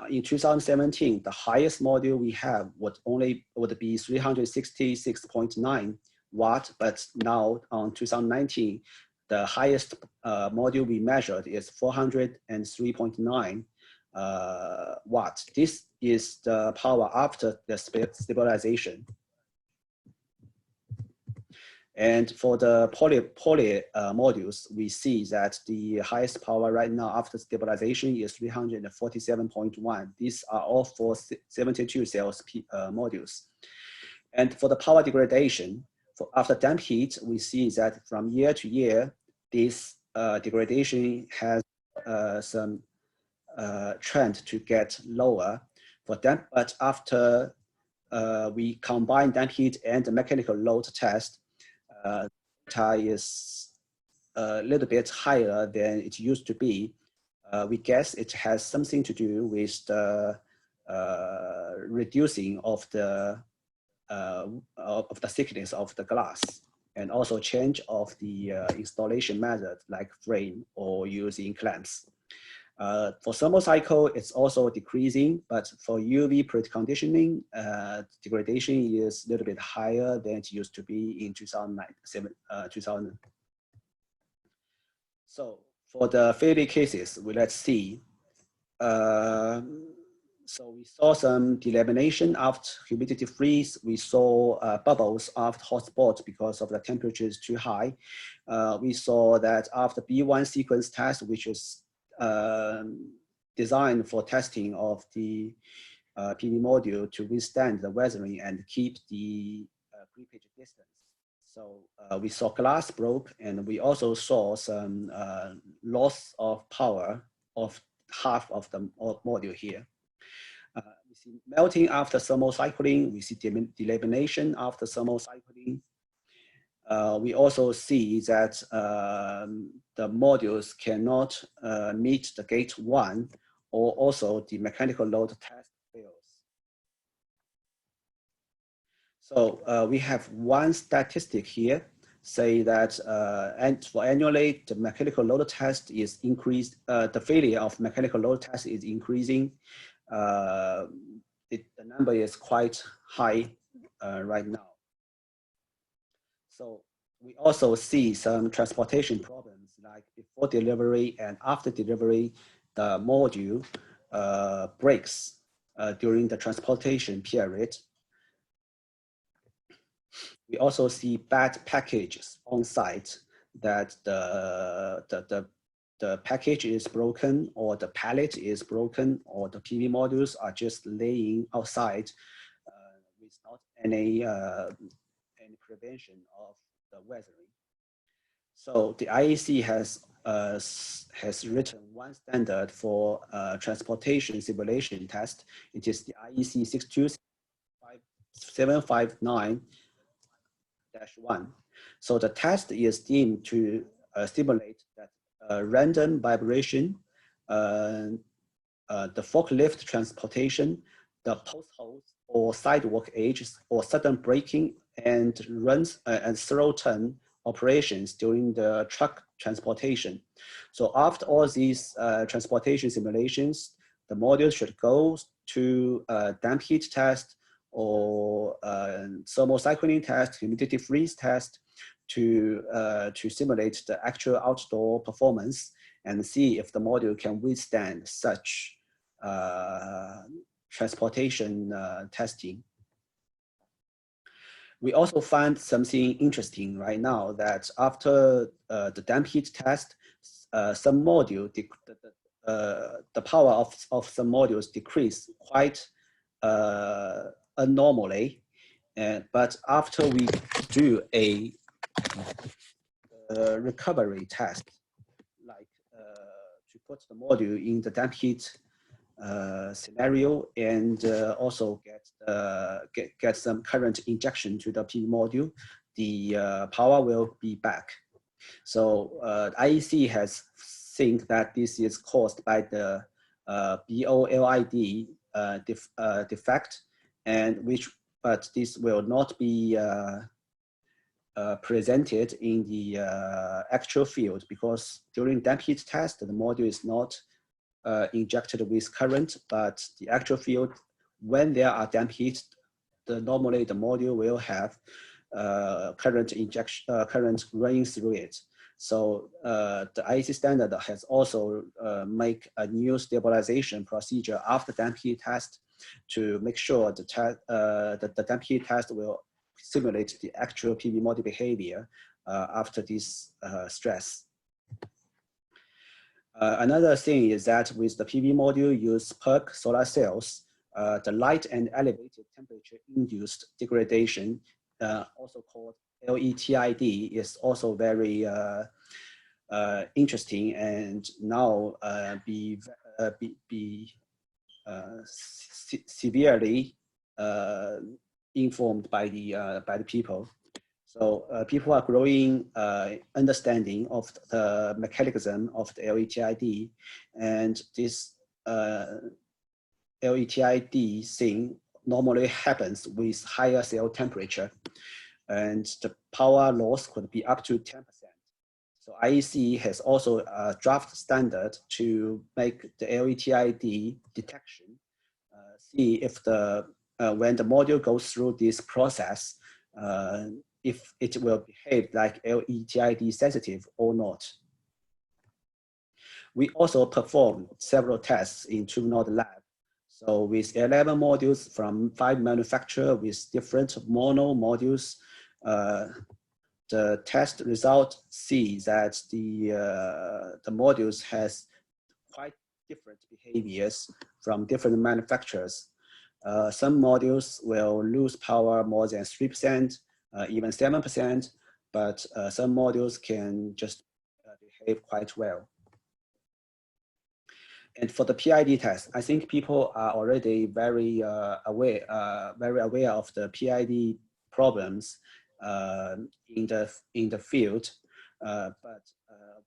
In 2017, the highest module we have would be 366.9 watt, but now on 2019, the highest module we measured is 403.9 watt. This is the power after the stabilization. And for the poly modules, we see that the highest power right now after stabilization is 347.1. These are all for 72 cells modules. And for the power degradation, after damp heat, we see that from year to year, this degradation has some trend to get lower for damp, but after we combine damp heat and the mechanical load test, data is a little bit higher than it used to be. We guess it has something to do with the reducing of the thickness of the glass, and also change of the installation method like frame or using clamps. For thermal cycle, it's also decreasing, but for UV preconditioning, degradation is a little bit higher than it used to be in 2000. So for the failure cases, let's see. So we saw some delamination after humidity freeze. We saw bubbles after hotspot because of the temperature is too high. We saw that after B1 sequence test, which is designed for testing of the PV module to withstand the weathering and keep the pre-pitch distance. So we saw glass broke, and we also saw some loss of power of half of the module here. We see melting after thermal cycling. We see delamination after thermal cycling. We also see that the modules cannot meet the gate 1, or also the mechanical load test fails. So we have one statistic here, say that and for annually, the mechanical load test is increased, the failure of mechanical load test is increasing. The number is quite high right now. So we also see some transportation problems, like before delivery and after delivery, the module breaks during the transportation period. We also see bad packages on site, that the package is broken, or the pallet is broken, or the PV modules are just laying outside without any prevention of the weathering. So the IEC has written one standard for transportation simulation test. It is the IEC 62759-1. So the test is deemed to simulate that random vibration, the forklift transportation, the post holes or sidewalk edges, or sudden braking and runs and throw turn operations during the truck transportation. So after all these transportation simulations, the module should go to damp heat test or thermal cycling test, humidity freeze test to simulate the actual outdoor performance and see if the module can withstand such transportation testing. We also find something interesting right now, that after the damp heat test, some module, the power of some modules decrease quite abnormally. But after we do a recovery test, like to put the module in the damp heat scenario and also get some current injection to the PV module, the power will be back. So IEC has think that this is caused by the BOLID defect, and but this will not be presented in the actual field, because during damp heat test, the module is not injected with current, but the actual field, when there are damp heat, normally the module will have current running through it. So the IEC standard has also make a new stabilization procedure after damp heat test to make sure that the damp heat test will simulate the actual PV module behavior after this stress. Another thing is that with the PV module use PERC solar cells, the light and elevated temperature induced degradation, also called LETID, is also very interesting and now severely informed by the people. So people are growing understanding of the mechanism of the LETID, and this LETID thing normally happens with higher cell temperature, and the power loss could be up to 10%. So IEC has also a draft standard to make the LETID detection, see if when the module goes through this process, if it will behave like LETID sensitive or not. We also performed several tests in TrueNode lab. So with 11 modules from 5 manufacturers with different mono modules, the test result see that the modules has quite different behaviors from different manufacturers. Some modules will lose power more than 3%, even 7%, but some modules can just behave quite well. And for the PID test, I think people are already very aware of the PID problems in the field. But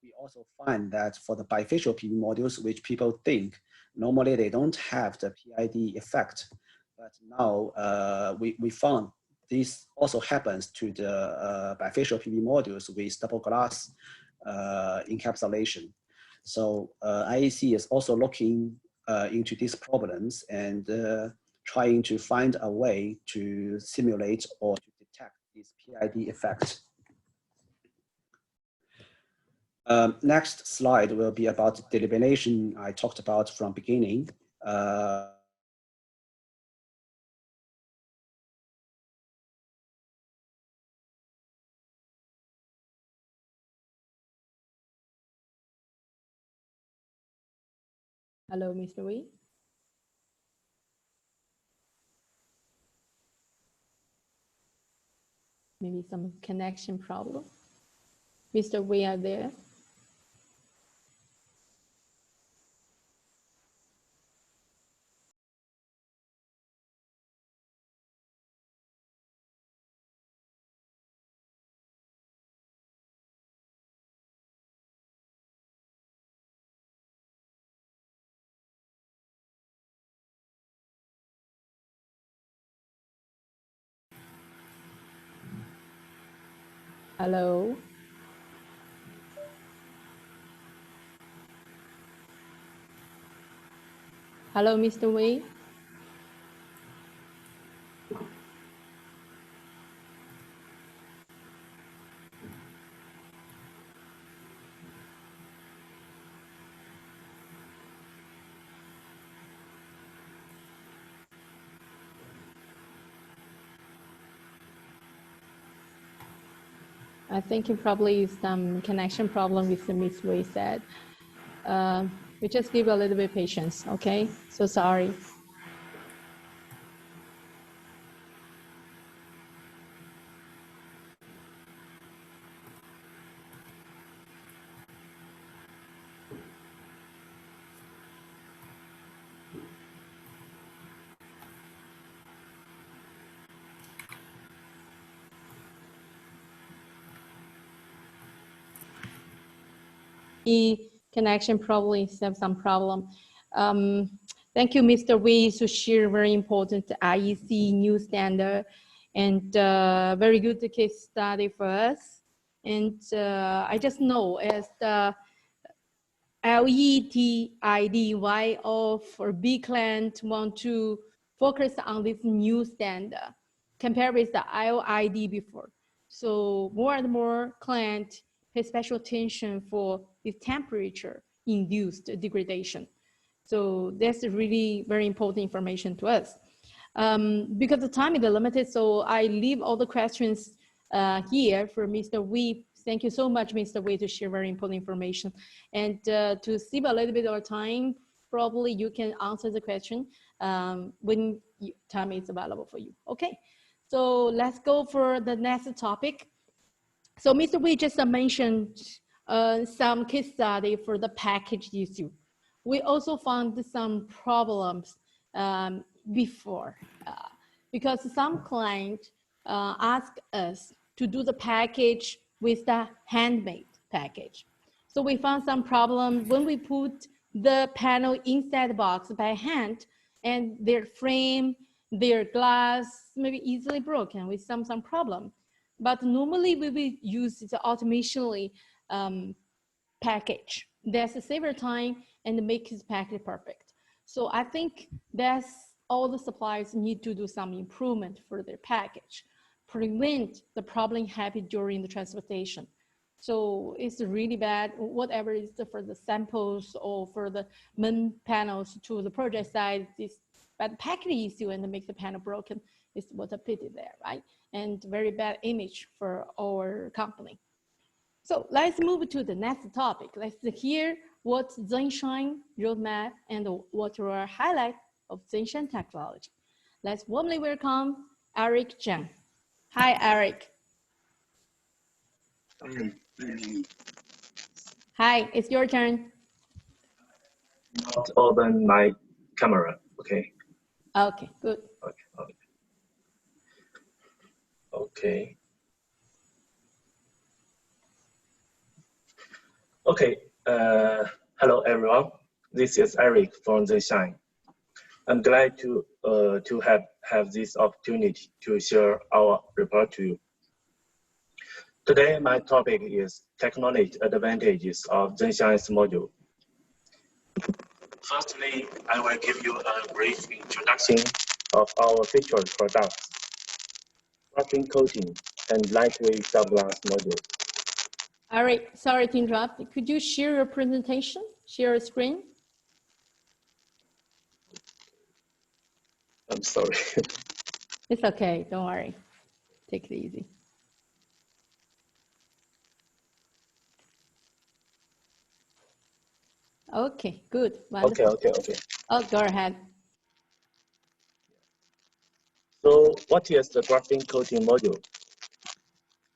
we also find that for the bifacial PV modules, which people think normally they don't have the PID effect, but now we found this also happens to the bifacial PV modules with double glass encapsulation. So IEC is also looking into these problems and trying to find a way to simulate or to detect this PID effect. Next slide will be about the elimination I talked about from beginning. Hello, Mr. Wei. Maybe some connection problem. Mr. Wei, are there? Hello. Hello, Mr. Wei. I think it probably is some connection problem with the Ms. Wei said. We just give a little bit patience, okay? So sorry. connection probably have some problem. Thank you, Mr. Wei, to share very important IEC new standard and very good case study for us. And I just know as the LETIDY of or B client want to focus on this new standard compared with the IOID before. So more and more client pay special attention for the temperature induced degradation. So that's really very important information to us. Because the time is limited, so I leave all the questions here for Mr. Wei. Thank you so much, Mr. Wei, to share very important information. And to save a little bit of time, probably you can answer the question when time is available for you. Okay, so let's go for the next topic. So Mr. Wei just mentioned some case study for the package issue. We also found some problems before because some clients ask us to do the package with the handmade package. So we found some problem when we put the panel inside the box by hand and their frame, their glass may be easily broken with some problem. But normally we will use the automatically package. That's a saver time and make his package perfect. So I think that's all the suppliers need to do some improvement for their package, prevent the problem happen during the transportation. So it's really bad, whatever is for the samples or for the main panels to the project side, this bad packaging issue and make the panel broken is what a pity there, right? And very bad image for our company. So let's move to the next topic. Let's hear what ZNSHINE roadmap and what are highlights of ZNSHINE technology. Let's warmly welcome Eric Zhang. Hi, Eric. Hi, it's your turn. Not open my camera, okay? Okay, good. Okay. Okay, hello everyone. This is Eric from ZNSHINE. I'm glad to have this opportunity to share our report to you. Today, my topic is technology advantages of ZNSHINE's module. Firstly, I will give you a brief introduction of our featured products, graphene coating, and lightweight subglass module. Eric, sorry to interrupt. Could you share your presentation? Share a screen? I'm sorry. It's okay, don't worry. Take it easy. Okay, good. Wonderful. Okay. Oh, go ahead. So what is the graphene coating module?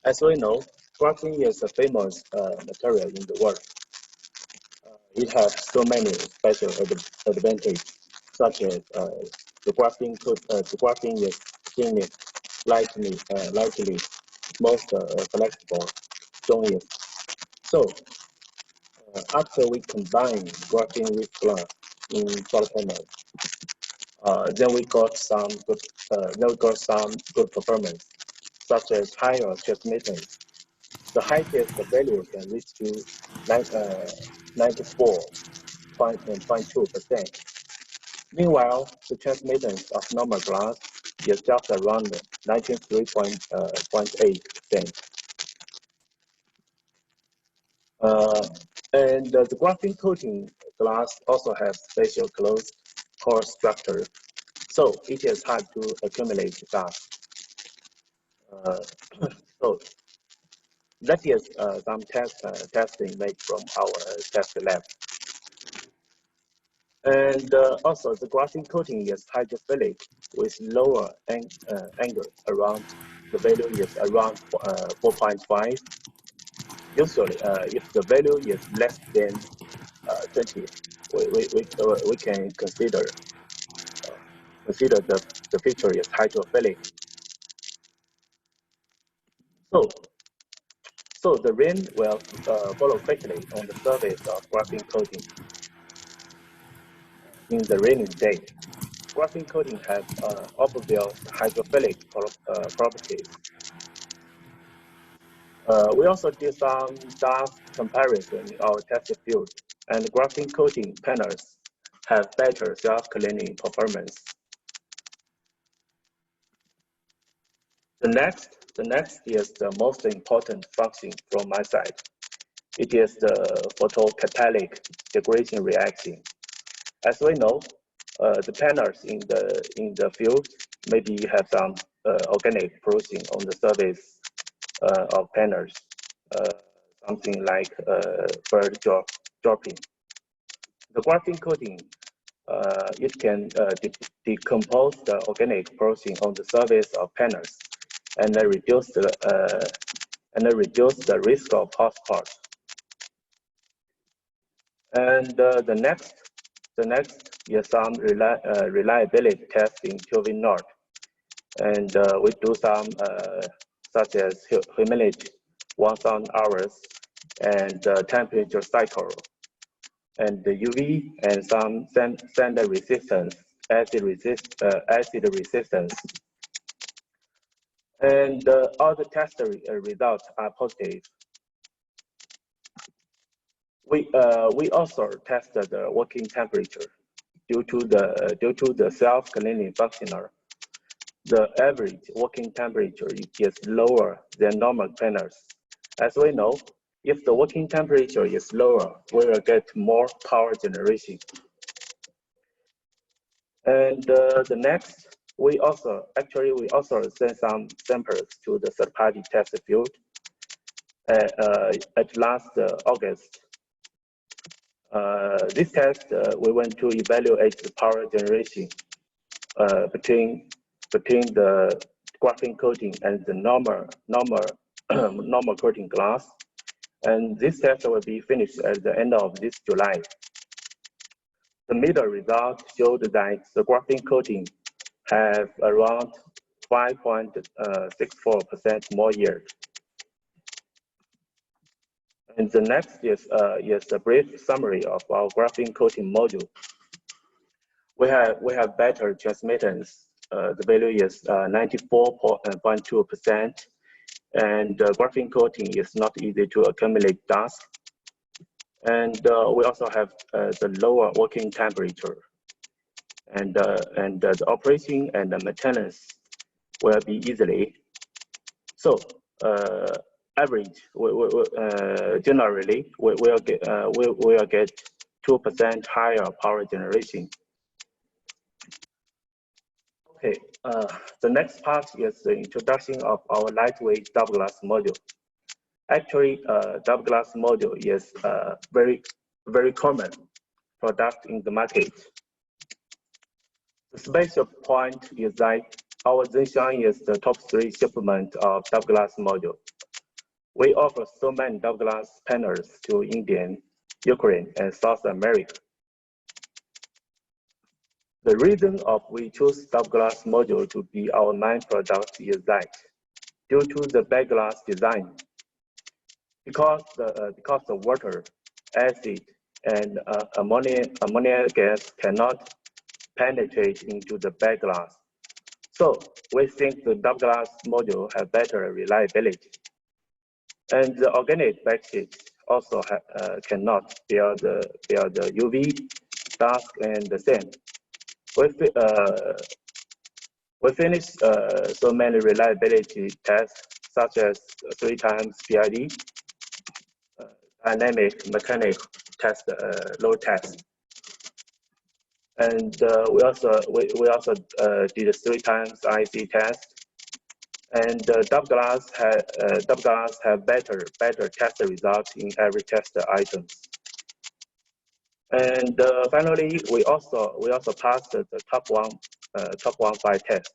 As we know, graphene is a famous material in the world. It has so many special advantages, such as the graphene is thin, lightly, most flexible, strongest. So after we combine graphene with glass in solar panel, then we got some good performance, such as higher transmittance. The highest value can reach to 94.2%. Meanwhile, the transmittance of normal glass is just around 93.8%. And the graphene coating glass also has special closed core structure, so it is hard to accumulate dust. So that is some testing made from our test lab. And also the graphene coating is hydrophilic with lower angle around, the value is around 4.5. Usually, if the value is less than 20, we can consider the feature is hydrophilic. So So the rain will follow quickly on the surface of graphene coating. In the rainy day, graphene coating has obvious hydrophilic properties. We also did some dust comparison in our test field, and graphene coating panels have better self-cleaning performance. The next is the most important function from my side. It is the photocatalytic degradation reaction. As we know, the panels in the field maybe have some organic processing on the surface of panels, something like bird dropping. The graphene coating, it can decompose the organic processing on the surface of panels and reduce the risk of hotspot. And the next is some reliability test in Kelvin North, and we do some such as humidity 1,000 hours and temperature cycle, and the UV and some sand resistance, acid resistance. And all the test results are positive. We also tested the working temperature. Due to the self-cleaning functional, the average working temperature is lower than normal panels. As we know, if the working temperature is lower, we will get more power generation. And the next, we also sent some samples to the third-party test field at last August. This test, we want to evaluate the power generation between the graphene coating and the normal coating glass. And this test will be finished at the end of this July. The middle result showed that the graphene coating have around 5.64% more yield. And the next is a brief summary of our graphene coating module. We have better transmittance. The value is 94.2%, and graphene coating is not easy to accumulate dust. And we also have the lower working temperature, and the operation and the maintenance will be easily. So average, generally, we will get 2% higher power generation. Okay, the next part is the introduction of our lightweight double glass module. Actually, double glass module is a very common product in the market. The special point is that our ZNSHINE is the top 3 shipment of double glass module. We offer so many double glass panels to India, Ukraine, and South America. The reason of we choose double glass module to be our main product is that due to the back glass design, because the water, acid, and ammonia gas cannot penetrate into the back glass. So we think the double glass module have better reliability. And the organic backsheet also cannot bear the UV, dust, and the sand. We finished so many reliability tests, such as 3 times PID, dynamic mechanic test, load test, and we also did a 3 times IEC test. And double glass have better test results in every test items. And finally, we also passed the top 1.5 test.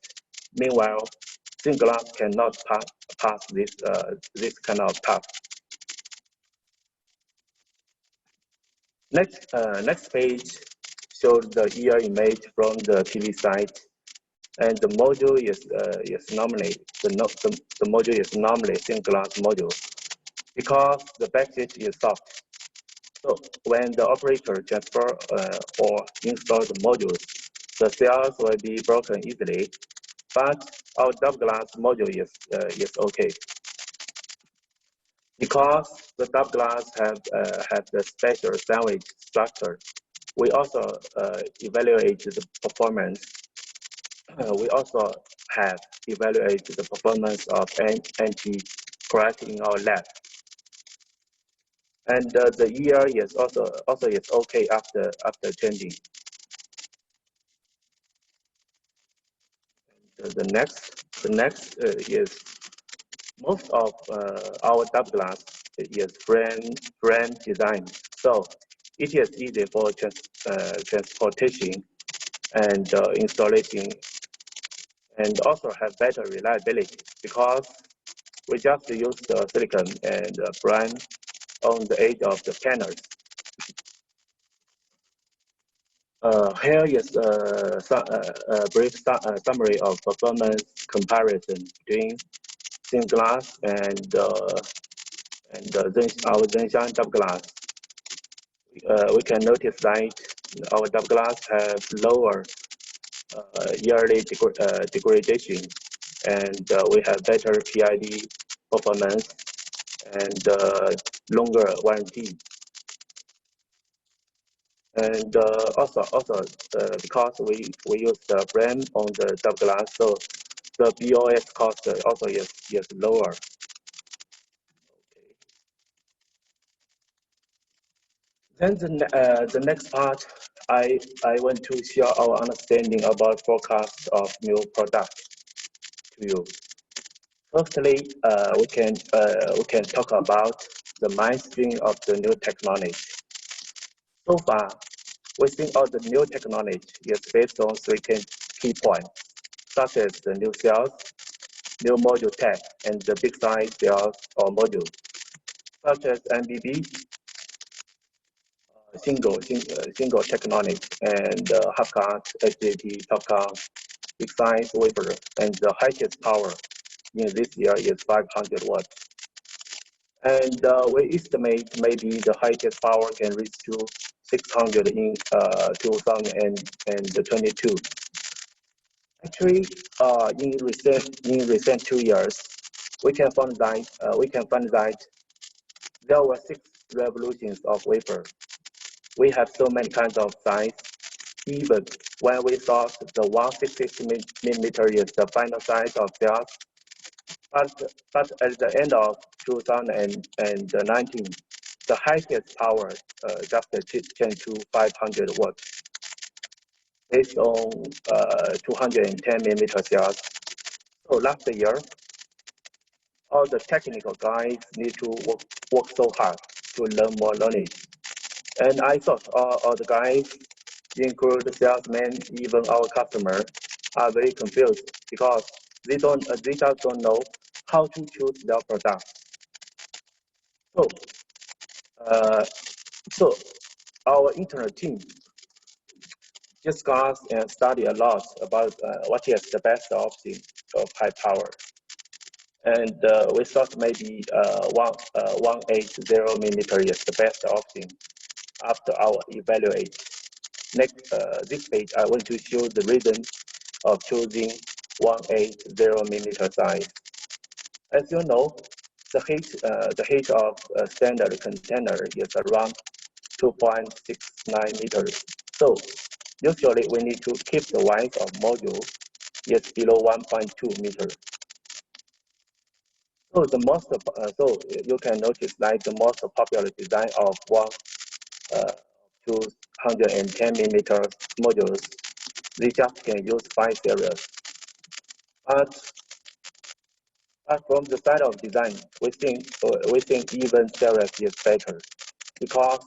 Meanwhile, thin glass cannot pass this kind of test. Next page shows the ER image from the TV site, and the module is normally the module is normally thin glass module. because the backstage is soft. So when the operator transfer or install the modules, the cells will be broken easily. But our double glass module is okay. Because the double glass have the special sandwich structure, we also evaluate the performance. We also have evaluated the performance of anti-crack in our lab. And the year is also is okay after changing. The next is most of our double glass is frame design, so it is easy for transportation and installation, and also have better reliability because we just use the silicon and brine on the edge of the panels. Here is a brief summary of performance comparison between thin glass and our ZNSHINE double glass. We can notice that our double glass have lower yearly degradation, and we have better PID performance and longer warranty. And also because we use the frame on the double glass, so the BOS cost also is lower. Then the next part, I want to share our understanding about forecast of new product to you. Firstly, we can talk about the mainstream of the new technology. So far, we think all the new technology is based on three key points, such as the new cells, new module type, and the big size cells or module, such as MBB, single technology, and half-cut, HJT, top-cut, big size wafer, and the highest power in this year is 500 watts. And we estimate maybe the highest power can reach to 600 in 2022. Actually, in recent 2 years, we can find that there were 6 revolutions of wafer. We have so many kinds of size. Even when we thought the 160 millimeter is the final size of cells, but at the end of 2019, the highest power just changed to 500 watts based on 210 millimeter cells. So last year, all the technical guys need to work so hard to learn more knowledge. And I thought all the guys, including salesmen, even our customers, are very confused because they just don't know how to choose their product. So our internal team discussed and studied a lot about what is the best option of high power. And we thought maybe 180 millimeter is the best option after our evaluate. Next, this page, I want to show the reason of choosing 180 millimeter size. As you know, the height of a standard container is around 2.69 meters. So usually we need to keep the width of module is below 1.2 meters. So so you can notice that the most popular design of 210 millimeter modules, they just can use 5 series. But from the side of design, we think even series is better, because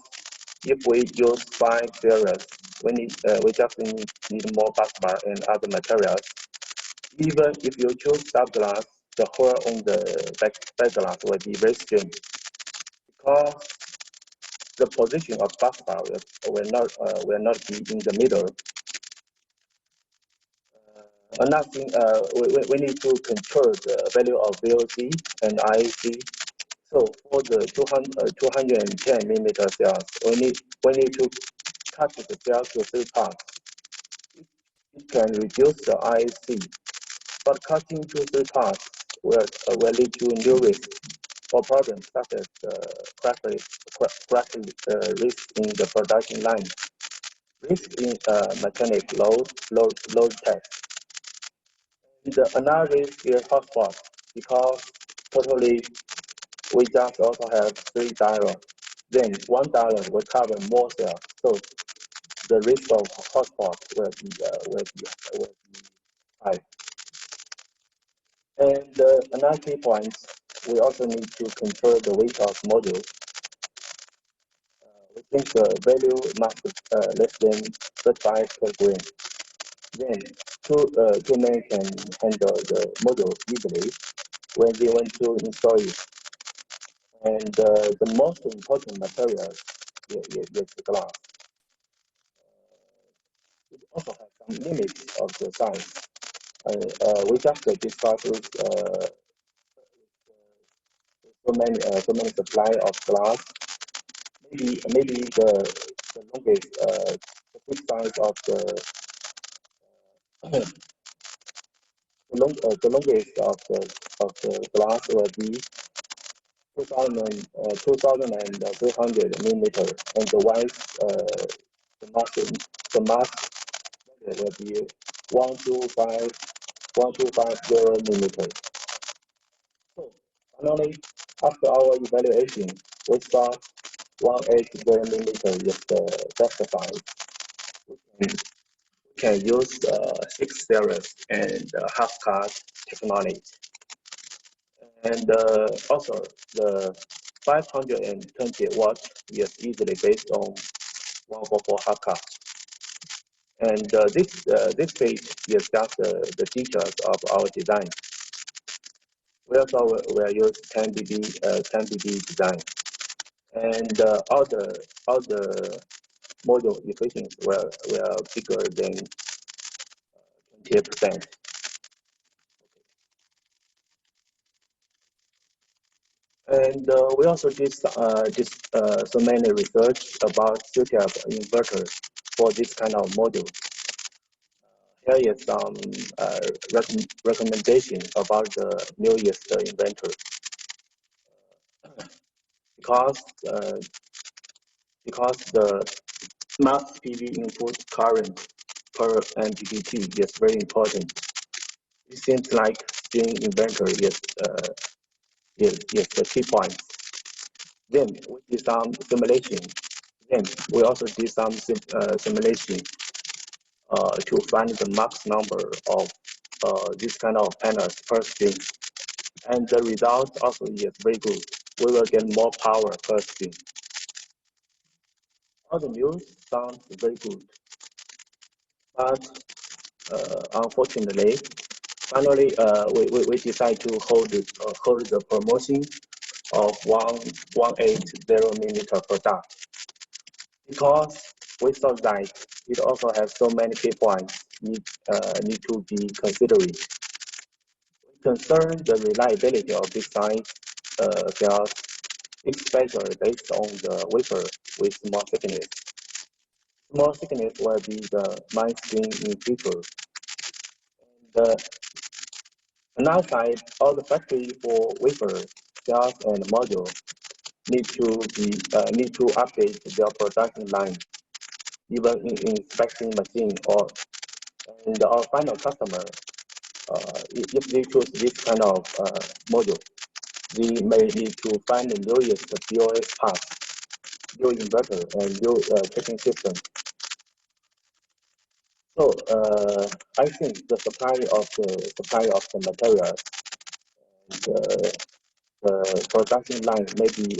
if we use 5 series, we just need more busbar and other materials. Even if you choose double glass, the hole on the back glass will be very strange, because the position of busbar will not be in the middle. Another thing, we need to control the value of VOC and IEC So for the 210 millimeter cells, we need to cut the cell to 3 parts. It can reduce the IEC, but cutting to 3 parts will lead to new risks for problems such as cracking risk in the production line, risk in mechanic load test. Another risk is hotspot, because totally we just also have 3 diodes. Then 1 diode will cover more cells, so the risk of hotspot will be high. And another key point, we also need to control the weight of modules. We think the value must be less than 35 kilograms. Then two men can handle the module easily when they want to install it. And the most important material is the glass. It also has some limits of the size. We just discussed with so many supply of glass. Maybe the longest the big size of the longest of the glass will be 2,300 millimeter, and the wide the mass will be 1250 millimeter. So finally, after our evaluation, we thought 180 millimeter is the best size. We can use 6 series and half-cut technology. And also, the 520 watt is easily based on 144 half-cut. And this page is just the details of our design. We also will use 10 dB design, and all the module equations were bigger than 20%. And we also did so many research about suitable inverters for this kind of module. Here is some recommendation about the newest inventor. Because the max PV input current per MPPT is very important. It seems like string inverter is the key point. Then we did some simulation. Then we also did some simulation to find the max number of this kind of panels per string. And the result also is very good. We will get more power per string. All the news sounds very good, but unfortunately, finally we decide to hold the promotion of 180 millimeter product, because we thought that it also has so many key points need to be considered. We concern the reliability of this size cells, especially based on the wafer with small thickness. Small thickness will be the mainstream in future. And another side, all the factory for wafer cells and module need to update their production line, even in inspection machine and our final customer. If they choose this kind of module, they may need to find the newest BOS parts, new inverter, and new checking system. So I think the supply of the materials, the production line maybe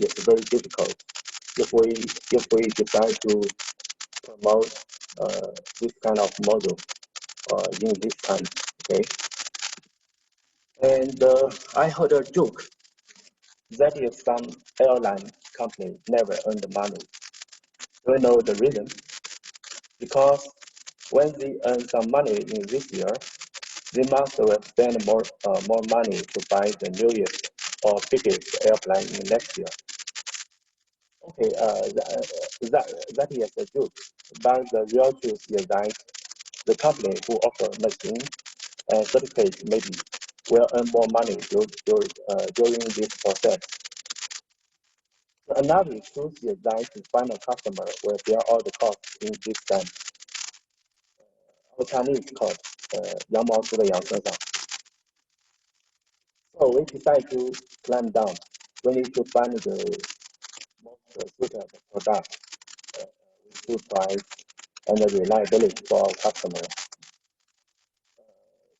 is very difficult if we decide to promote this kind of module in this time. Okay. And I heard a joke that is some airline company never earned money. Do you know the reason? Because when they earn some money in this year, they must spend more money to buy the newest or biggest airplane in next year. Okay, that is a joke, but the real truth is that the company who offer machine and certificate maybe will earn more money during this process. Another truth is that the final customer will bear all the costs in this time. Our Chinese called 羊毛出在羊身上. So we decide to climb down. We need to find the most suitable product with good price and reliability for our customer.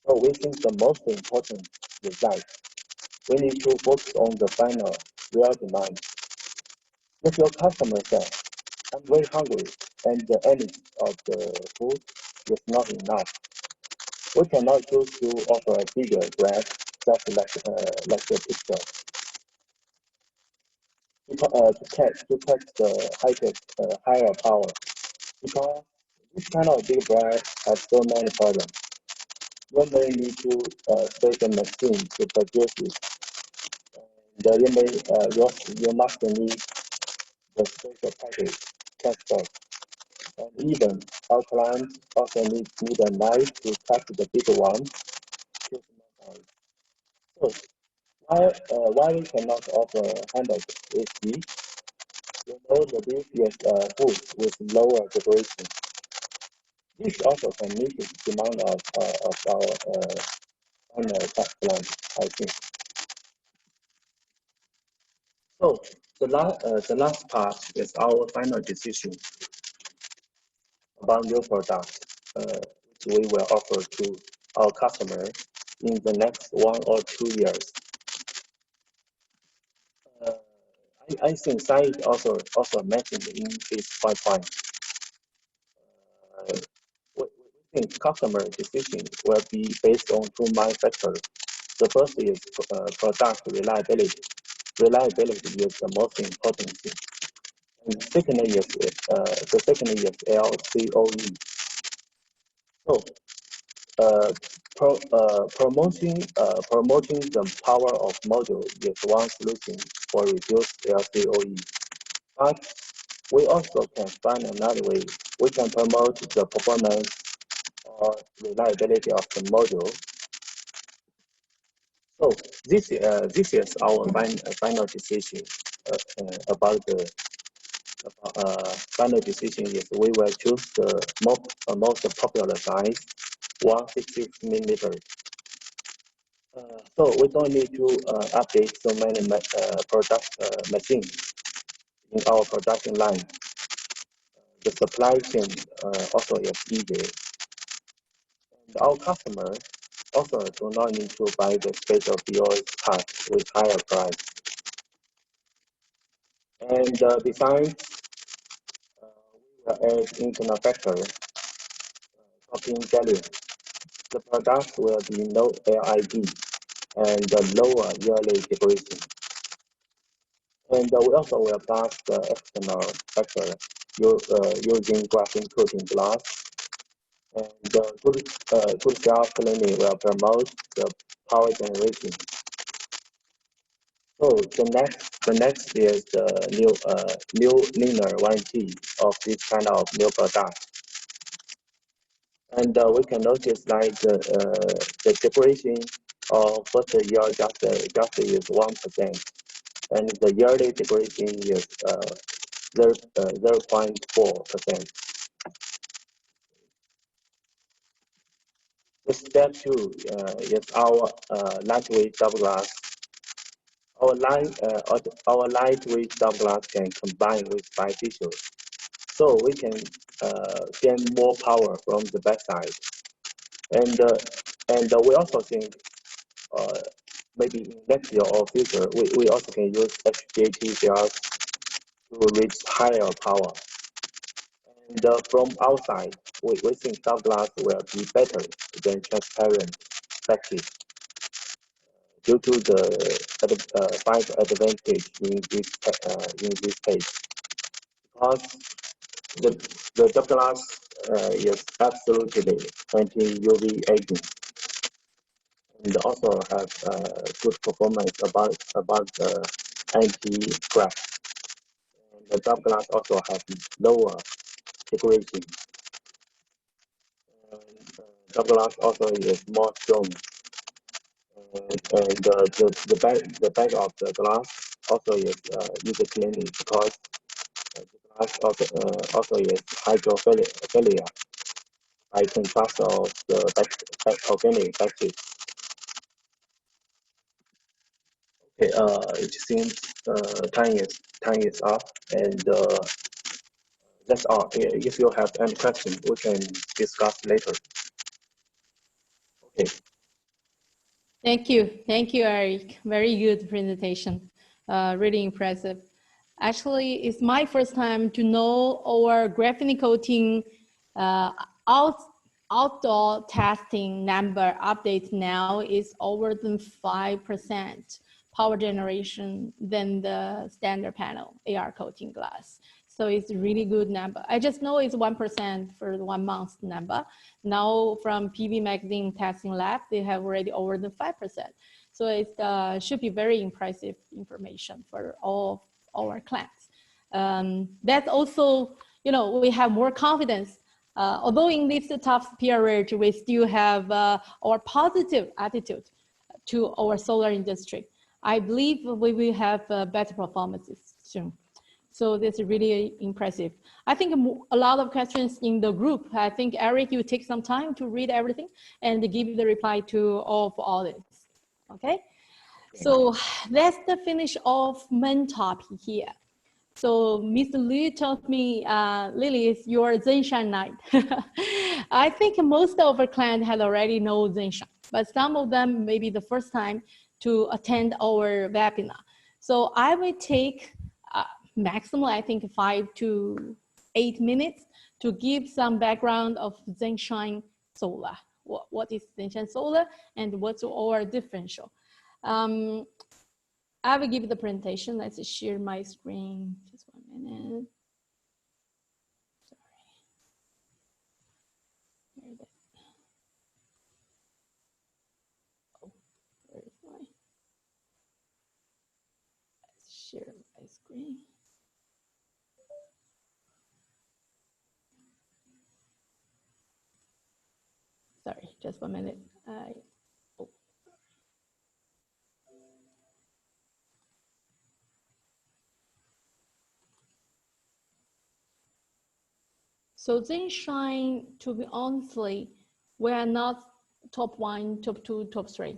So we think the most important is that we need to focus on the final real demand. If your customer says, I'm very hungry and the energy of the food is not enough, we cannot choose to offer a bigger graph just like the picture. To catch the higher power, because this kind of big brand has so many problems. You may need to special machine to produce it. And you must need the special package, transport. And even our clients also need a knife to cut the bigger one. So why we cannot offer handled HD? You know the beef is food with lower duration. This also can meet the demand of our final plan, I think. So the last part is our final decision about new product, which we will offer to our customer in the next 1 or 2 years. I think Said also mentioned in his PowerPoint. We think customer decision will be based on 2 main factors. The first is product reliability. Reliability is the most important thing. And the second is LCOE. So promoting the power of module is one solution for reduced LCOE. But we also can find another way. We can promote the performance or reliability of the module. So this is our final decision about the final decision is we will choose the most popular size, 166 millimeter. So we don't need to update so many machines in our production line. The supply chain also is easy. And our customer also do not need to buy the special POS parts with higher price. And besides, we will add internal factor, talking value. The product will be no LID and lower yearly depreciation. And we also will pass the external factor using graphene coating glass. And good shelf cleaning will promote the power generation. So the next is the new linear warranty of this kind of new product. And we can notice like the depreciation of first year just is 1%, and the yearly depreciation is 0.4%. Step 2 is our lightweight double glass. Our lightweight double glass can combine with bifacial, so we can gain more power from the backside. And we also think maybe in next year or future, we also can use HJT cells to reach higher power. And from outside, we think double glass will be better than transparent package due to the 5 advantage in this page. Because the double glass is absolutely anti-UV aging. and also have good performance about the anti-crack. And the top glass also have lower degradation. Top glass also is more strong. And the back of the glass also is user cleaning because the glass also is hydrophilia by contrast of the organic batteries. Okay, it seems time is up, and that's all. If you have any questions, we can discuss later. Okay. Thank you, Eric. Very good presentation. Really impressive. Actually, it's my first time to know our graphene coating outdoor testing number update now is over than 5% power generation than the standard panel AR coating glass. So it's a really good number. I just know it's 1% for the 1 month number. Now from PV Magazine testing lab, they have already over than 5%. So it should be very impressive information for all our clients. That's also, you know, we have more confidence. Although in this tough period, we still have our positive attitude to our solar industry. I believe we will have better performances soon. So this is really impressive. I think a lot of questions in the group. I think Eric, you take some time to read everything and give the reply to all this. Okay. So that's the finish of main topic here. So Mr. Liu told me, Lily, it's your ZNSHINE night. I think most of our clients had already know ZNSHINE, but some of them may be the first time to attend our webinar. So I will take maximum, I think 5 to 8 minutes to give some background of ZNSHINE Solar. What is ZNSHINE Solar and what's our differential? I will give the presentation. Let's share my screen. Just 1 minute. Sorry. Where is it? Oh, where is my? Let's share my screen. Sorry, just 1 minute. So ZNSHINE, to be honestly, we are not top 1, top 2, top 3.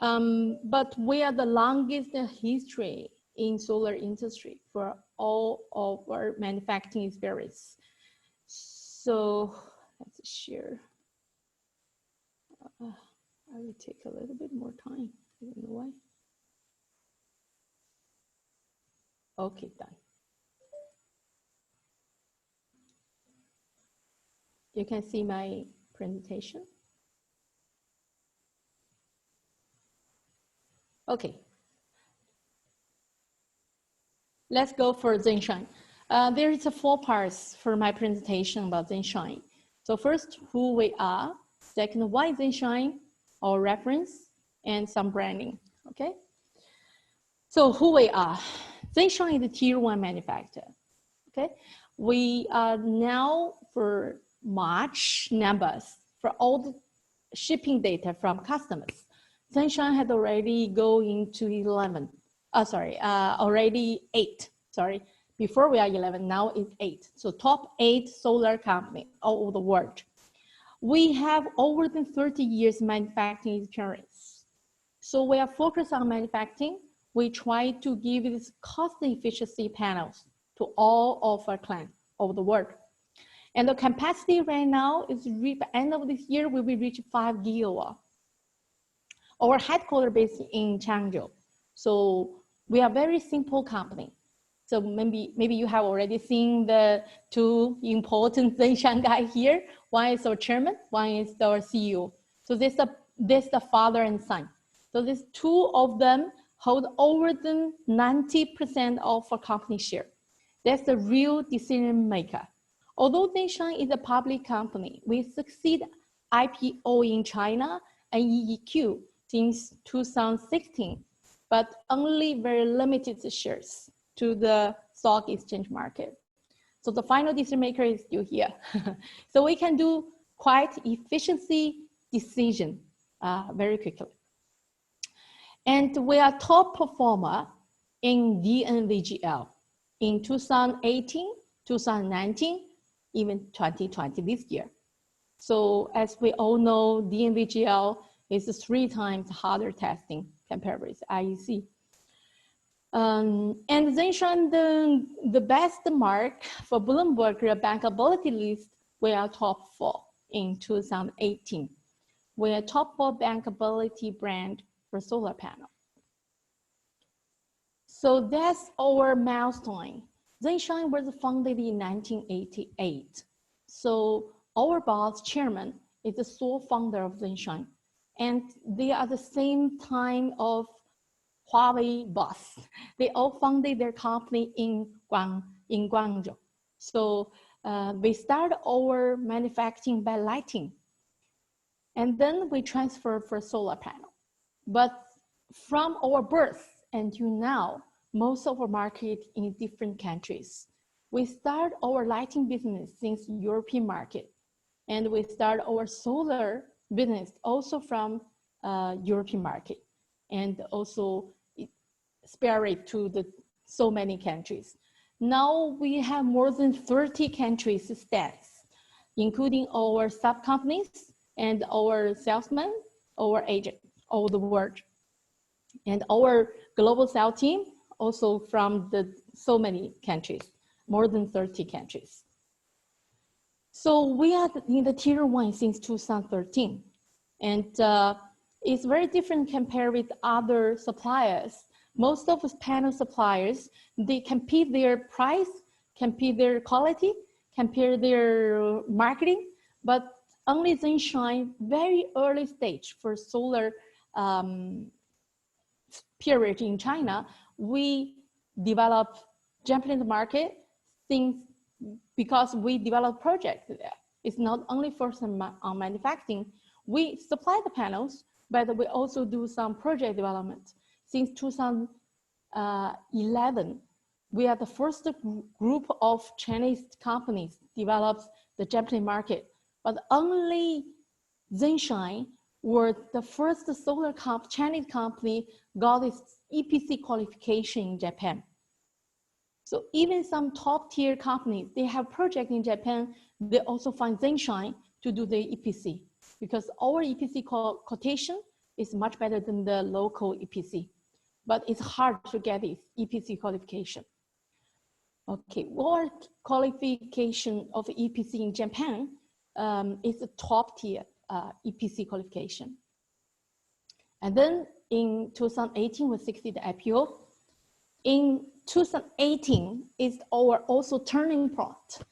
But we are the longest history in solar industry for all of our manufacturing experience. So let's share. I will take a little bit more time. I don't know why. Okay, done. You can see my presentation. Okay. Let's go for ZNSHINE. There is 4 parts for my presentation about ZNSHINE. So first, who we are. Second, why ZNSHINE, our reference, and some branding, okay? So who we are. ZNSHINE is a tier 1 manufacturer, okay? We are now for March numbers for all the shipping data from customers. ZNSHINE had already go into 11. Already 8. Sorry, before we are 11, now it's 8. So top 8 solar company all over the world. We have over than 30 years manufacturing experience. So we are focused on manufacturing. We try to give this cost efficiency panels to all of our clients over the world. And the capacity right now is by the end of this year, we will reach 5 gigawatts. Our headquarters based in Changzhou. So we are a very simple company. So maybe you have already seen the 2 important ZNSHINE guys here. One is our chairman, one is our CEO. So this is the father and son. So these 2 of them hold over than 90% of our company share. That's the real decision maker. Although ZNSHINE is a public company, we succeed IPO in China NEEQ since 2016, but only very limited shares to the stock exchange market. So the final decision maker is still here. So we can do quite efficiency decision very quickly. And we are top performer in DNVGL in 2018, 2019, even 2020 this year. So as we all know, DNVGL is 3 times harder testing compared with IEC. And ZNSHINE, the best mark for Bloomberg bankability list, we are top 4 in 2018. We are top 4 bankability brand for solar panel. So that's our milestone. ZNSHINE was founded in 1988. So our boss, chairman, is the sole founder of ZNSHINE. And they are the same time of Huawei boss. They all founded their company in Guangzhou. So we started our manufacturing by lighting. And then we transferred for solar panel. But from our birth until now, most of our market in different countries. We start our lighting business since European market. And we start our solar business also from European market. And also spare it to so many countries. Now we have more than 30 countries stats, including our sub companies and our salesmen, our agent, all the world. And our global sales team also from so many countries, more than 30 countries. So we are in the tier 1 since 2013. And it's very different compared with other suppliers. Most of the panel suppliers, they compete their price, compete their quality, compare their marketing, but only ZNSHINE, very early stage for solar period in China, we develop jumping in the market things because we develop projects there. It's not only for some manufacturing. We supply the panels, but we also do some project development. Since 2011, we are the first group of Chinese companies develops the Japanese market, but only ZNSHINE were the first solar Chinese company got its EPC qualification in Japan. So even some top tier companies, they have projects in Japan, they also find ZNSHINE to do the EPC because our EPC quotation is much better than the local EPC, but it's hard to get this EPC qualification. Okay, our qualification of EPC in Japan is a top tier EPC qualification. And then in 2018, we succeeded the IPO. In 2018 is our also turning point.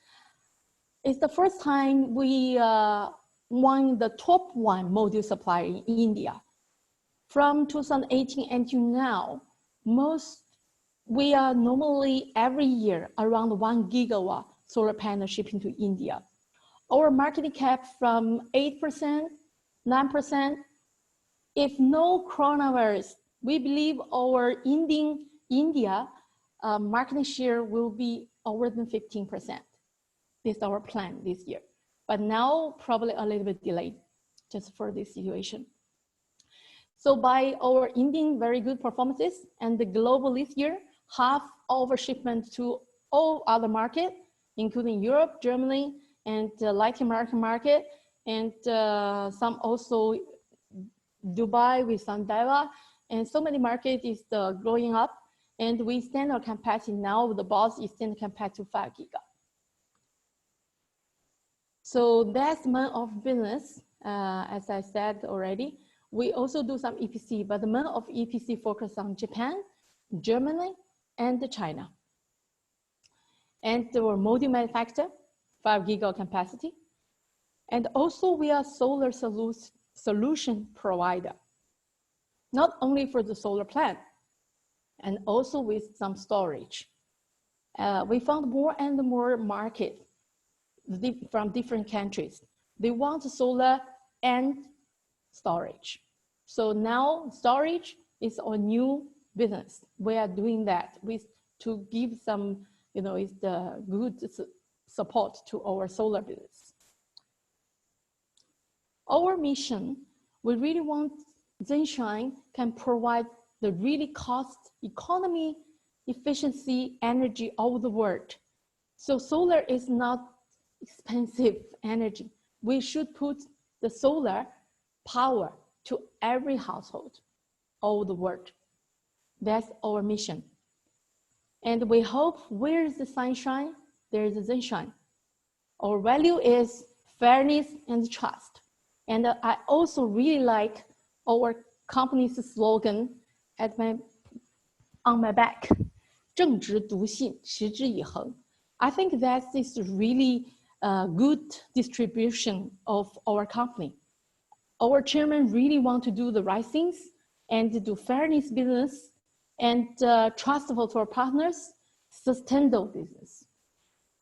It's the first time we won the top 1 module supplier in India. From 2018 until now, we are normally every year around 1 gigawatt solar panel shipping to India. Our market cap from 8%, 9%. If no coronavirus, we believe our India market share will be over than 15%. This is our plan this year. But now probably a little bit delayed just for this situation. So by our Indian very good performances and the global this year, half of our shipment to all other markets, including Europe, Germany, and Latin American market, and some also Dubai with Sandeva, and so many markets is growing up, and we extend our capacity now. The boss extend capacity to 5 giga. So that's main of business, as I said already. We also do some EPC, but the main of EPC focus on Japan, Germany, and China. And our module manufacturer, 5 giga capacity. And also we are solar solution provider, not only for the solar plant, and also with some storage. We found more and more market from different countries. They want solar and storage. So now storage is our new business. We are doing that to give some, it's the good support to our solar business. Our mission, we really want ZNSHINE can provide the really cost, economy, efficiency, energy all over the world. So solar is not expensive energy. We should put the solar power to every household all over the world. That's our mission. And we hope where is the sunshine, there is a ZNSHINE. Our value is fairness and trust. And I also really like our company's slogan on my back, 正直笃信，持之以恒. I think that is really a good distribution of our company. Our chairman really want to do the right things and to do fairness business and trustful to our partners, sustainable business.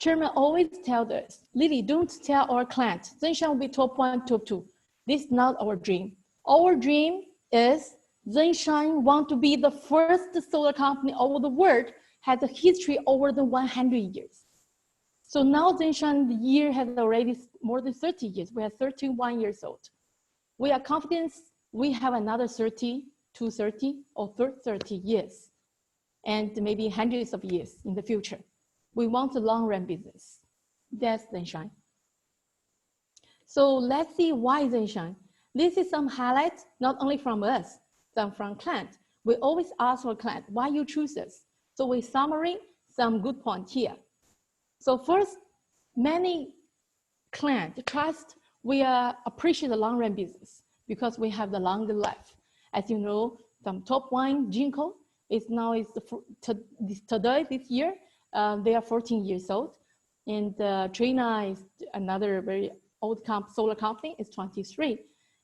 Chairman always tells us, Lily, don't tell our client, ZNSHINE will be top 1, top 2. This is not our dream. Our dream is ZNSHINE want to be the first solar company over the world, has a history over the 100 years. So now ZNSHINE, the year has already more than 30 years. We are 31 years old. We are confident we have another 30 to 30 or 30 years and maybe hundreds of years in the future. We want a long run business. That's ZNSHINE. So let's see why ZNSHINE. This is some highlights, not only from us, some from client. We always ask our client, why you choose us? So we summary some good points here. So first, many clients trust we appreciate the long run business because we have the longer life. As you know, some top 1, Jinko, today, this year, they are 14 years old. And Trina is another very old solar company, is 23.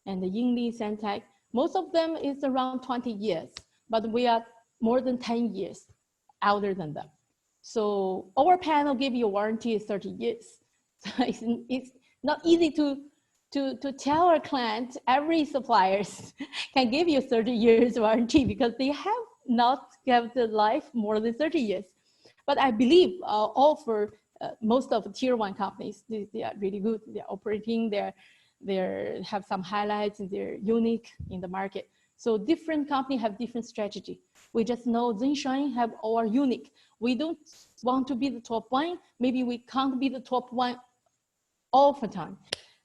And the Yingli, Santec, most of them is around 20 years, but we are more than 10 years older than them. So our panel give you a warranty is 30 years. So it's not easy to tell our client every suppliers can give you 30 years warranty because they have not kept the life more than 30 years. But I believe for most of the tier 1 companies, they are really good. They're operating, they have some highlights, and they're unique in the market. So different companies have different strategy. We just know ZNSHINE have our unique. We don't want to be the top 1. Maybe we can't be the top 1 all the time,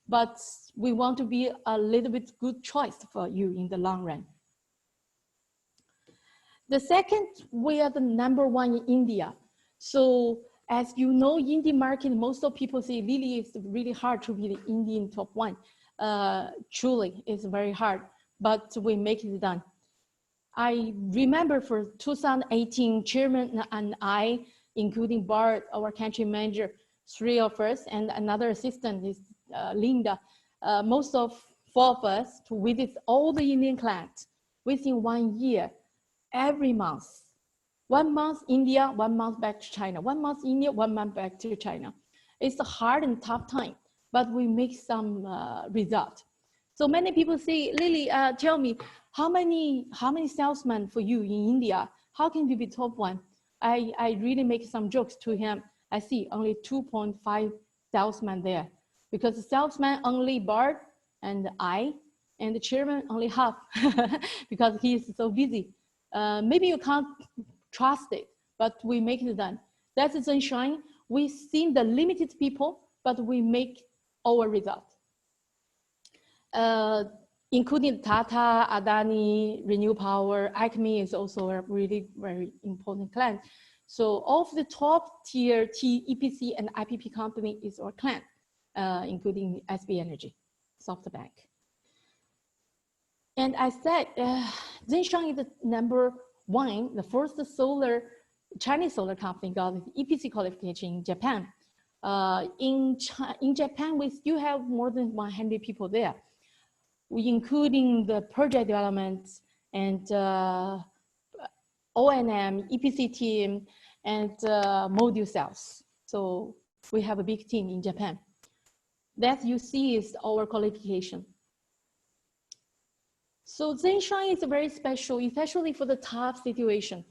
but we want to be a little bit good choice for you in the long run. The second, we are the #1 in India. So as you know, Indian market, most of people say really it's really hard to be the Indian top 1. Truly, it's very hard, but we make it done. I remember for 2018, chairman and I, including Bart, our country manager, 3 of us, and another assistant is Linda. Most of 4 of us to visit all the Indian clients within 1 year, every month. 1 month India, 1 month back to China. 1 month India, 1 month back to China. It's a hard and tough time, but we make some result. So many people say, Lily, tell me, how many salesmen for you in India? How can you be top 1? I really make some jokes to him. I see only 2.5 salesmen there because the salesman only Bart and I, and the chairman only half because he is so busy. Maybe you can't trust it, but we make it done. That's ZNSHINE. We see the limited people, but we make our result. Including Tata, Adani, Renew Power, ACME is also a really very important client. So all of the top tier EPC and IPP company is our client, including SB Energy, SoftBank. And I said, ZNSHINE is the #1, the first Chinese solar company got the EPC qualification in Japan. In Japan, we still have more than 100 people there. We including the project development and O&M, EPC team, and module sales. So we have a big team in Japan. That you see is our qualification. So ZNSHINE is very special, especially for the tough situation.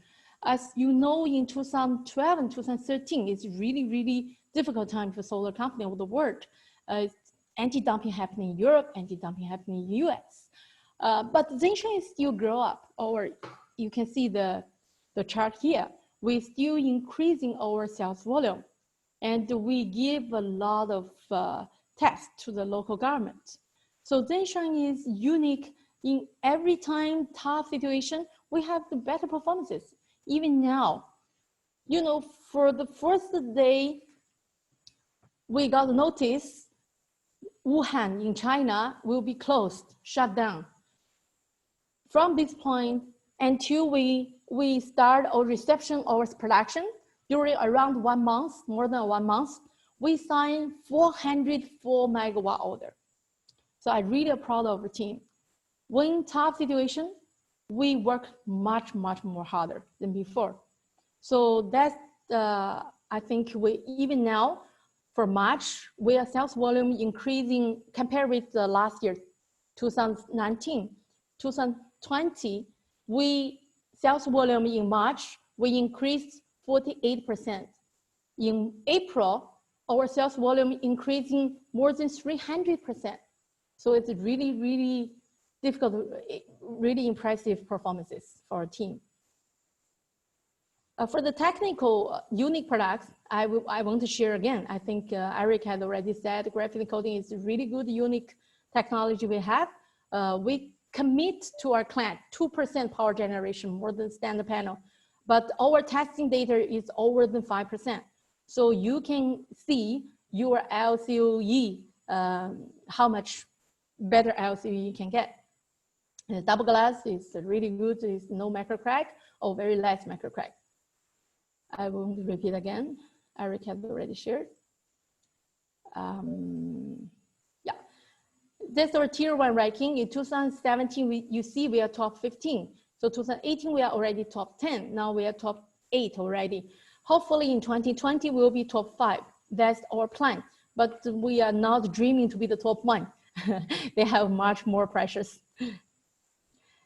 As you know, in 2012 and 2013, it's really, really difficult time for solar company over the world. Anti-dumping happening in Europe, anti-dumping happening in the US. But ZNSHINE still grow up, or you can see the chart here. We're still increasing our sales volume, and we give a lot of tests to the local government. So ZNSHINE is unique in every time tough situation, we have the better performances. Even now, you know, for the first day, we got a notice, Wuhan in China will be closed, shut down. From this point until we start our reception or production, during around 1 month, more than 1 month, we signed 404 megawatt order. So I'm really proud of our team. When tough situation, we work much, much more harder than before. So that's, I think we, even now, for March, we are sales volume increasing compared with the last year, 2019. 2020, we sales volume in March, we increased 48%. In April, our sales volume increasing more than 300%. So it's really, really difficult, really impressive performances for our team. For the technical unique products, I want to share again. I think Eric had already said graphene coating is a really good, unique technology we have. We commit to our client 2% power generation more than standard panel, but our testing data is over than 5%. So you can see your LCOE, how much better LCOE you can get. And double glass is really good, is no macro crack or very less macro crack. I won't repeat again. Eric had already shared. Yeah, that's our tier 1 ranking. In 2017, you see we are top 15. So 2018, we are already top 10. Now we are top 8 already. Hopefully in 2020, we'll be top 5. That's our plan. But we are not dreaming to be the top 1. They have much more pressures.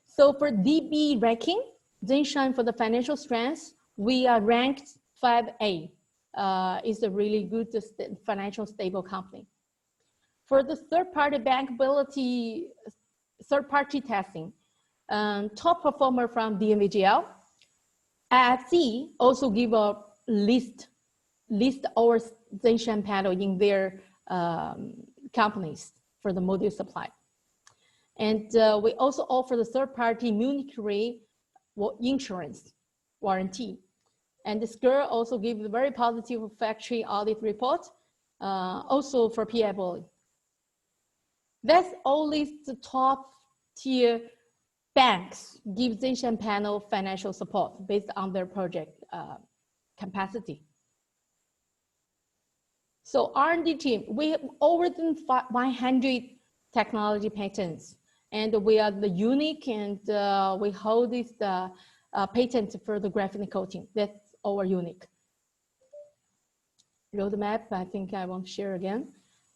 So for DB ranking, ZNSHINE for the financial strength, we are ranked 5A. It's a really good financial stable company. For the third-party bankability, third-party testing, top performer from DNVGL, IFC also give a list our ZNSHINE panel in their companies for the module supply. And we also offer the third-party Munich Re insurance warranty. And the SCUR also gives a very positive factory audit report, also for PIAbility. That's only the top tier banks give ZNSHINE panel financial support based on their project capacity. So R&D team, we have over than 100 technology patents, and we are the unique, and we hold this patent for the graphene coating. That's our unique. Roadmap, I think I won't share again.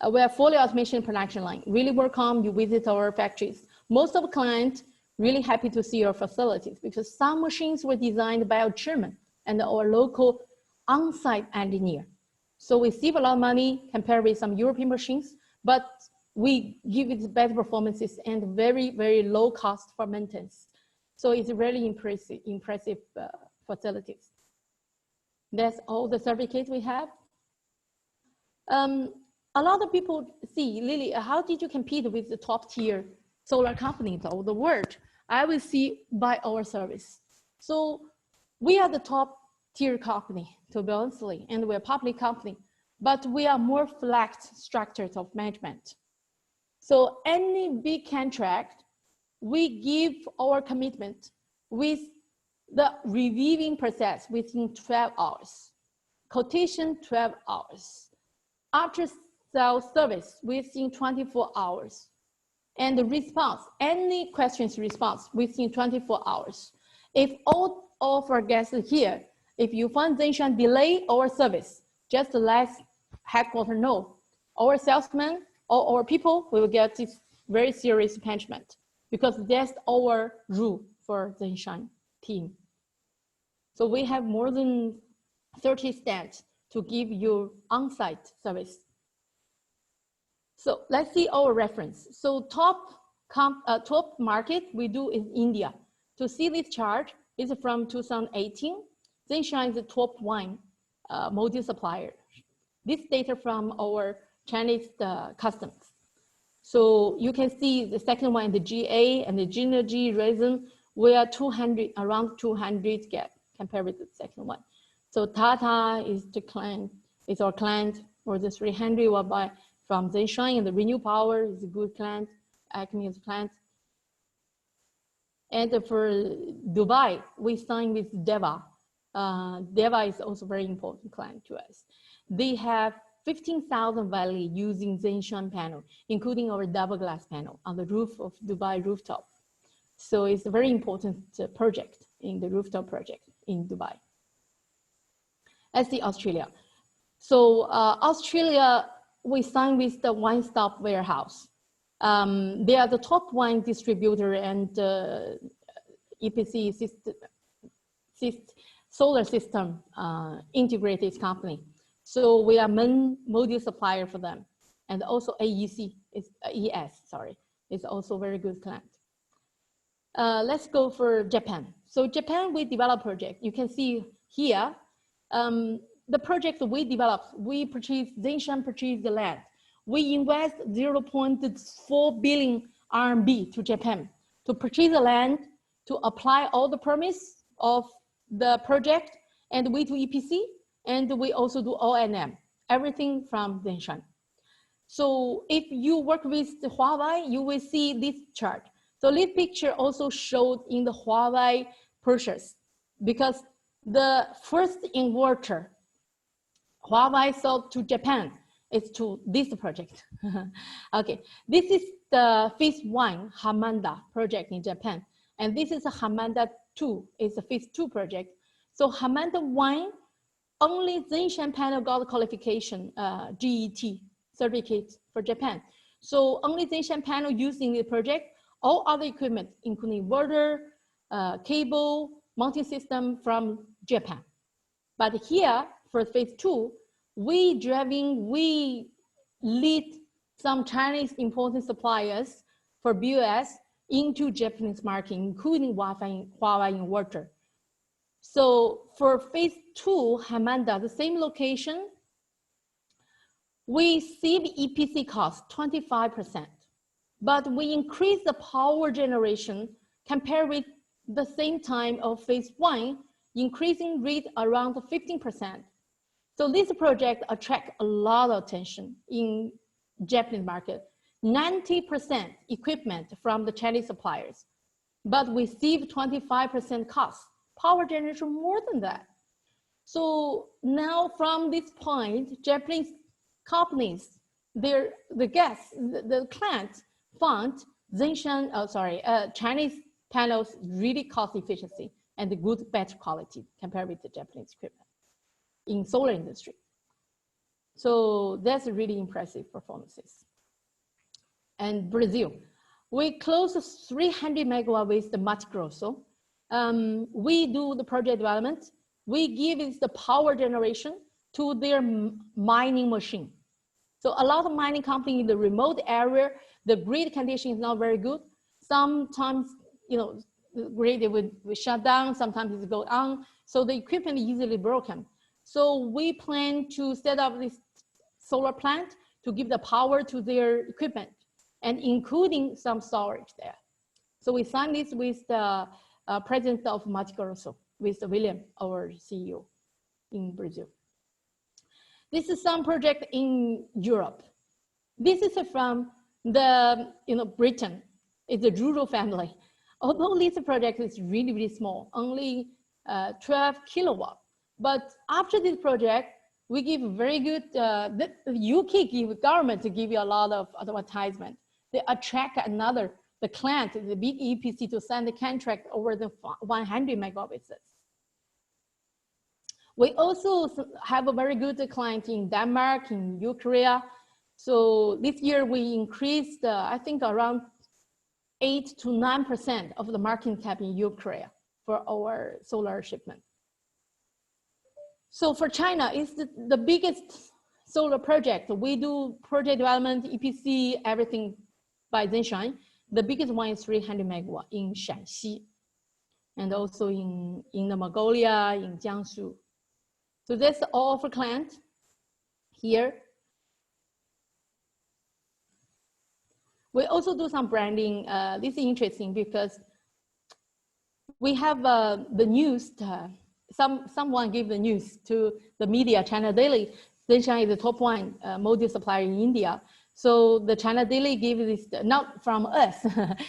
We have fully automation production line. Really welcome you visit our factories. Most of the clients really happy to see our facilities because some machines were designed by our German and our local on-site engineer. So we save a lot of money compared with some European machines, but we give it better performances and very, very low cost for maintenance. So it's really impressive facilities. That's all the certificates we have. A lot of people see, Lily, how did you compete with the top tier solar companies of the world? I will see by our service. So we are the top tier company, to be honest, and we're a public company, but we are more flat structures of management. So any big contract, we give our commitment with the reviewing process within 12 hours, quotation 12 hours, after sales service within 24 hours, and the response, any questions response within 24 hours. If all of our guests here, if you find ZNSHINE delay our service, just let headquarters know. Our salesmen or our people will get this very serious punishment. because that's our rule for ZNSHINE team. So we have more than 30 stands to give you on-site service. So let's see our reference. So top market we do in India. To see this chart is from 2018. ZNSHINE is the top 1 module supplier. This data from our Chinese customers. So you can see the second one, the GA and the G resin, we are 200, around 200 gap compared with the second one. So Tata is the client, is our client for the 300 will buy from ZNSHINE, and the Renew Power is a good client, ACME is a client. And for Dubai, we signed with Deva. Deva is also a very important client to us. They have 15,000 value using ZNSHINE panel, including our double glass panel on the roof of Dubai rooftop. So it's a very important project in the rooftop project in Dubai. Let's see Australia. So Australia, we signed with the one-stop warehouse. They are the top 1 distributor and EPC solar system integrated company. So we are main module supplier for them. And also AEC, is also a very good client. Let's go for Japan. So Japan, we develop project. You can see here, the project we developed, we purchased, ZNSHINE purchased the land. We invest 0.4 billion RMB to Japan to purchase the land, to apply all the permits of the project, and we do EPC, and we also do O&M, everything from ZNSHINE. So if you work with the Huawei, you will see this chart. So this picture also showed in the Huawei purchase, because the first inverter Huawei sold to Japan is to this project. Okay, this is the phase 1 Hamanda project in Japan. And this is a Hamanda 2, it's a phase 2 project. So Hamanda 1, only ZNSHINE panel got qualification, GET certificate for Japan. So only ZNSHINE panel using the project, all other equipment, including inverter, cable, mounting system from Japan. But here for phase 2, we lead some Chinese important suppliers for BOS into Japanese market, including Huawei inverter. So for phase 2, Hamanda, the same location, we save EPC cost 25%, but we increase the power generation compared with the same time of phase 1, increasing rate around 15%. So this project attracts a lot of attention in Japanese market. 90% equipment from the Chinese suppliers, but we save 25% cost. Power generation more than that. So now from this point, Japanese companies, the clients found ZNSHINE, Chinese panels really cost efficiency and good better quality compared with the Japanese equipment in solar industry. So that's really impressive performances. And Brazil, we closed 300 megawatt with the Mato Grosso. We do the project development. We give it the power generation to their mining machine. So a lot of mining companies in the remote area, the grid condition is not very good. Sometimes, the grid will shut down, sometimes it goes on. So the equipment is easily broken. So we plan to set up this solar plant to give the power to their equipment, and including some storage there. So we signed this with the president of Mato Grosso, with William, our CEO in Brazil. This is some project in Europe. This is from the, Britain. It's a rural family. Although this project is really, really small, only 12 kilowatt. But after this project, we give very good, the UK government to give you a lot of advertisement. They attract the client, the big EPC, to sign the contract over the 100 megawatts. We also have a very good client in Denmark, in Ukraine. So this year we increased, I think around 8 to 9% of the market cap in Ukraine for our solar shipment. So for China, it's the biggest solar project. We do project development, EPC, everything by ZNSHINE. The biggest one is 300 megawatt in Shanxi, and also in the Mongolia, in Jiangsu. So that's all for client here. We also do some branding. This is interesting because we have the news. Someone gave the news to the media, China Daily. ZNSHINE is the top one module supplier in India. So the China Daily gave this, not from us.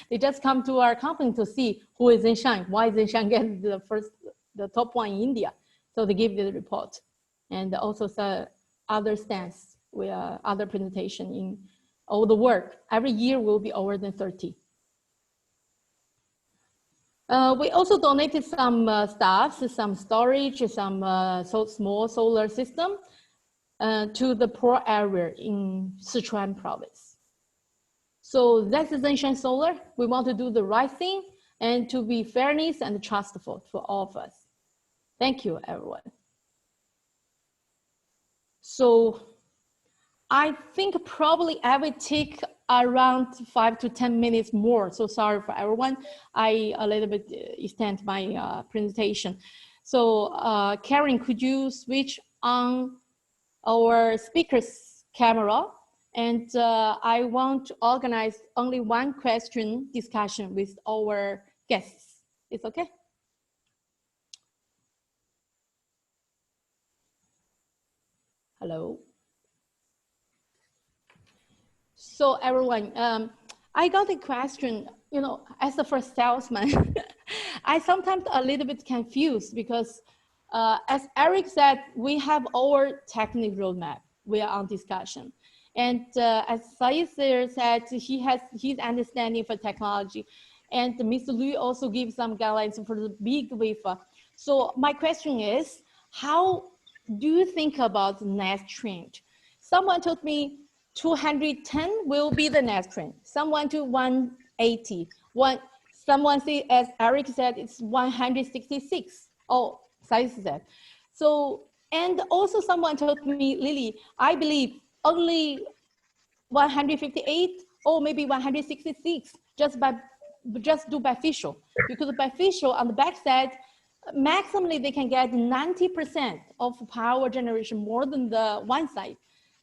They just come to our company to see who is ZNSHINE, why ZNSHINE gets the top one in India. So they give the report, and also some other stands with other presentation in all the work. Every year will be over than 30. We also donated some stuff, some storage, some small solar system to the poor area in Sichuan province. So that's ZNSHINE Solar. We want to do the right thing and to be fairness and trustful for all of us. Thank you, everyone. So I think probably I will take around 5 to 10 minutes more. So sorry for everyone. I a little bit extend my presentation. So Karen, could you switch on our speaker's camera? And I want to organize only one question discussion with our guests. It's okay? Hello. So everyone, I got a question, you know, as the first salesman, I sometimes a little bit confused because as Eric said, we have our technical roadmap. We are on discussion. And as Said said, he has his understanding for technology. And Mr. Liu also gives some guidelines for the big wafer. So my question is, how do you think about the next trend? Someone told me 210 will be the next trend. Someone to 180. Someone say, as Eric said, it's 166. Oh, Said said. So, and also someone told me, Lily, I believe only 158 or maybe 166 just do bifacial, because bifacial on the back side, maximally they can get 90% of power generation more than the one side.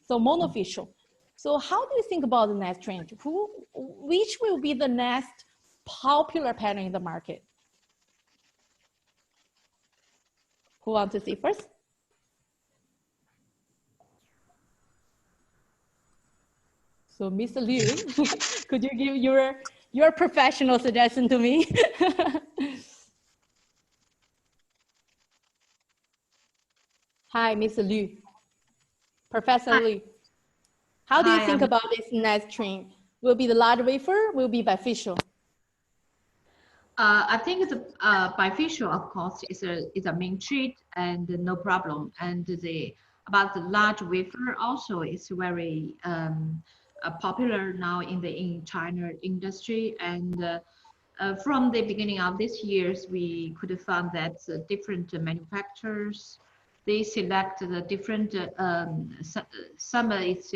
So monofacial. So how do you think about the next trend? Which will be the next popular pattern in the market? Who wants to see first? So Mr. Liu, could you give your professional suggestion to me? Hi, Mr. Liu. Professor Liu. How do you think about this next trend? Will be the large wafer, will be bifacial? I think the bifacial, of course, is a main trend and no problem. And about the large wafer also is very popular now in China industry. And from the beginning of this year, we could find that different manufacturers, they select the different, some is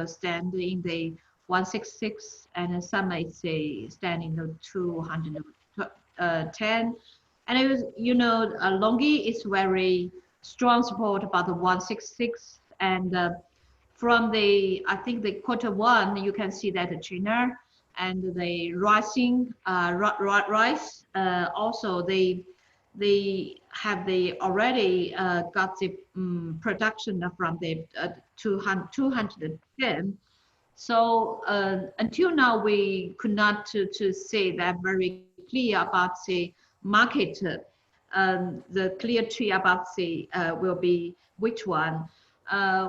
stand in the 166 and some is stand in the 210. And it was, Longi is very strong support about the 166. And from I think the Q1, you can see that China and the rising rise, also they have already got the production from the 210. So until now, we could not to say that very clear about the market, the clear tree about the will be which one.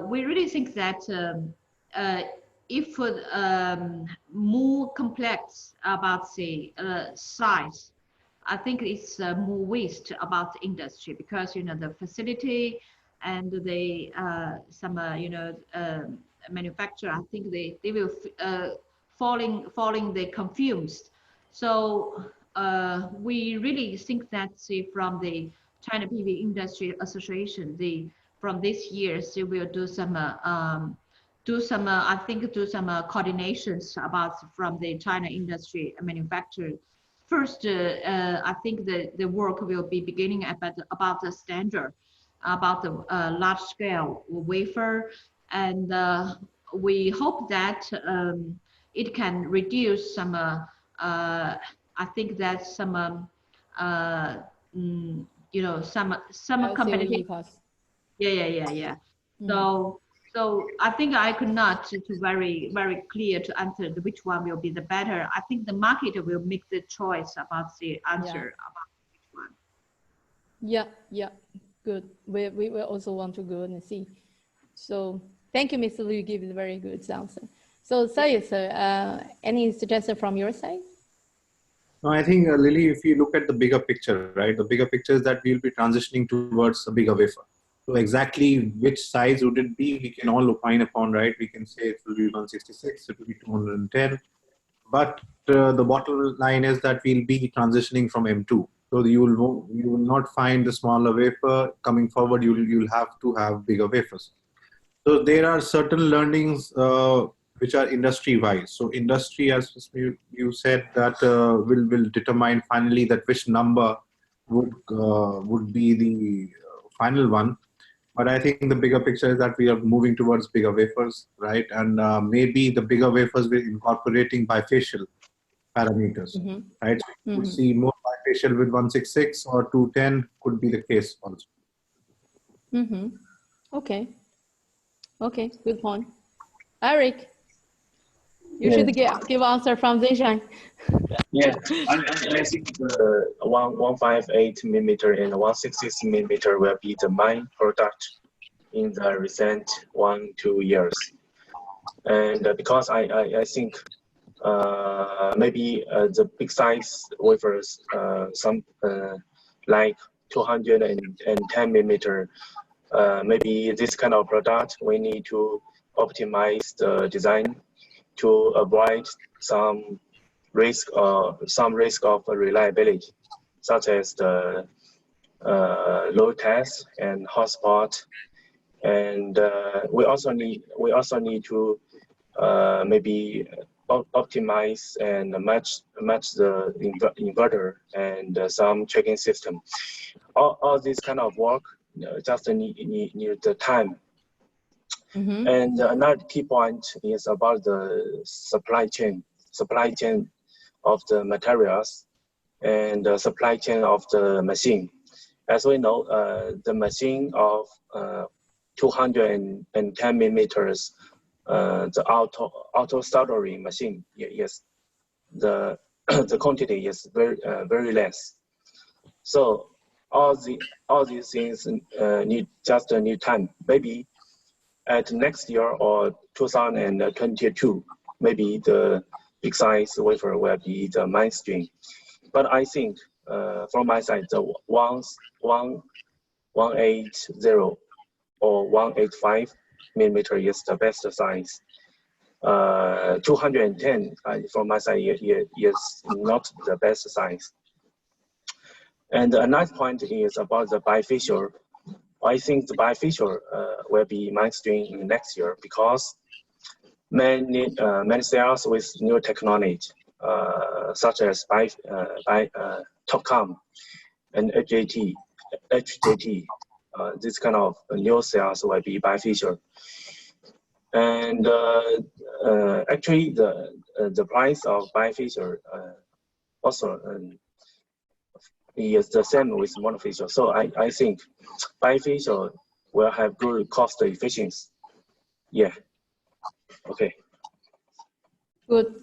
We really think that if more complex about the size, I think it's more waste about the industry, because the facility and the some manufacturer, I think they will falling they confused. So we really think that from the China PV Industry Association, from this year, they will do some I think do some coordinations about from the China industry manufacturer. First, I think the work will be beginning about the standard, about the large scale wafer, and we hope that it can reduce some. I think that some you know, some company. Yeah. So I think I could not to very clear to answer which one will be the better. I think the market will make the choice about the answer about which one. Yeah, good. We will also want to go and see. So thank you, Mr. Liu, you gave a very good answer. So Sayed, any suggestion from your side? No, I think Lily, if you look at the bigger picture, right, the bigger picture is that we'll be transitioning towards a bigger wafer. So exactly which size would it be, we can all opine upon, right? We can say it will be 166, it will be 210. But the bottom line is that we'll be transitioning from M2. So you will not find the smaller wafer coming forward. You'll have to have bigger wafers. So there are certain learnings which are industry-wise. So industry, as you said, that will determine finally that which number would be the final one. But I think the bigger picture is that we are moving towards bigger wafers, right? And maybe the bigger wafers will incorporating bifacial parameters, right? So you could see more bifacial with 166 or 210 could be the case also. Okay, good point. Eric, you should give answer from ZNSHINE. Yeah, I think the 158 millimeter and 166 millimeter will be the main product in the recent 1-2 years. And because I think maybe the big size wafers, some like 210 millimeter, maybe this kind of product, we need to optimize the design to avoid some risk of reliability, such as the load test and hotspot, and we also need to maybe optimize and match the inverter and some tracking system. All this kind of work just need the time. And another key point is about the supply chain of the materials and the supply chain of the machine. As we know, the machine of 210 millimeters, the auto soldering machine, yes, the quantity is very less. So all these things need time. Maybe at next year or 2022, maybe the big size wafer will be the mainstream. But I think from my side, the 180 or 185 millimeter is the best size. 210 from my side is not the best size. And another point is about the bifacial. I think the bifacial will be mainstream next year because many cells with new technology, such as TOPCon and HJT, this kind of new cells will be bifacial. And actually, the price of bifacial also is the same with monofacial. So I think bifacial will have good cost efficiency. Yeah. Okay. Good.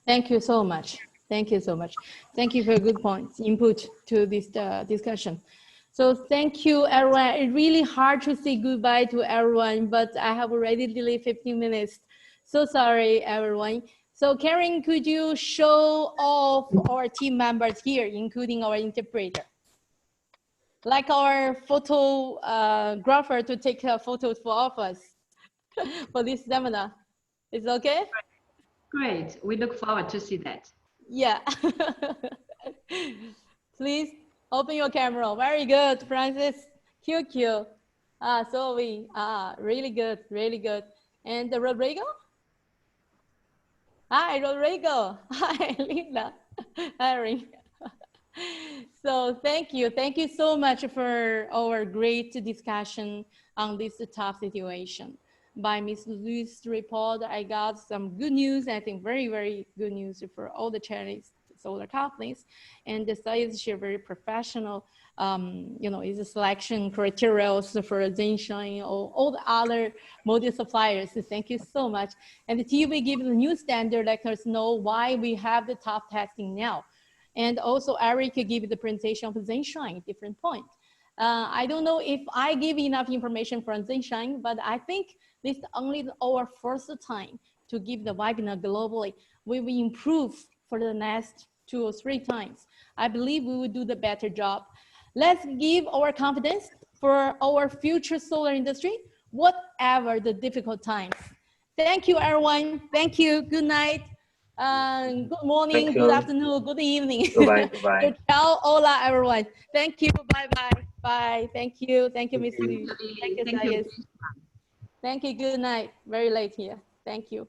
Thank you so much. Thank you so much. Thank you for a good points, input to this discussion. So thank you, everyone. It's really hard to say goodbye to everyone, but I have already delayed 15 minutes. So sorry, everyone. So Karen, could you show off our team members here, including our interpreter? Like our photographer to take photos for all of us for this seminar. Is it okay? Great. We look forward to see that. Yeah. Please open your camera. Very good, Francis. QQ. Zoe. Really good, really good. And Rodrigo? Hi, Rodrigo. Hi, Linda. Harry. So thank you. Thank you so much for our great discussion on this tough situation. By Ms. Lu's report, I got some good news. I think very, very good news for all the Chinese solar companies. And the science share very professional, you know, is a selection criteria for ZNSHINE or all the other module suppliers. So thank you so much. And the TV give the new standard, let us know why we have the top testing now. And also Eric give the presentation of ZNSHINE, different point. I don't know if I give enough information for ZNSHINE, but I think this is only our first time to give the webinar globally. We will improve for the next 2 or 3 times. I believe we will do the better job. Let's give our confidence for our future solar industry, whatever the difficult times. Thank you, everyone. Thank you. Good night. Good morning, good afternoon, good evening. Goodbye, goodbye. Ciao, hola, everyone. Thank you. Bye-bye. Bye. Thank you. Thank you, Miss Lee. Thank you, Sayed. Thank you. Good night. Very late here. Thank you.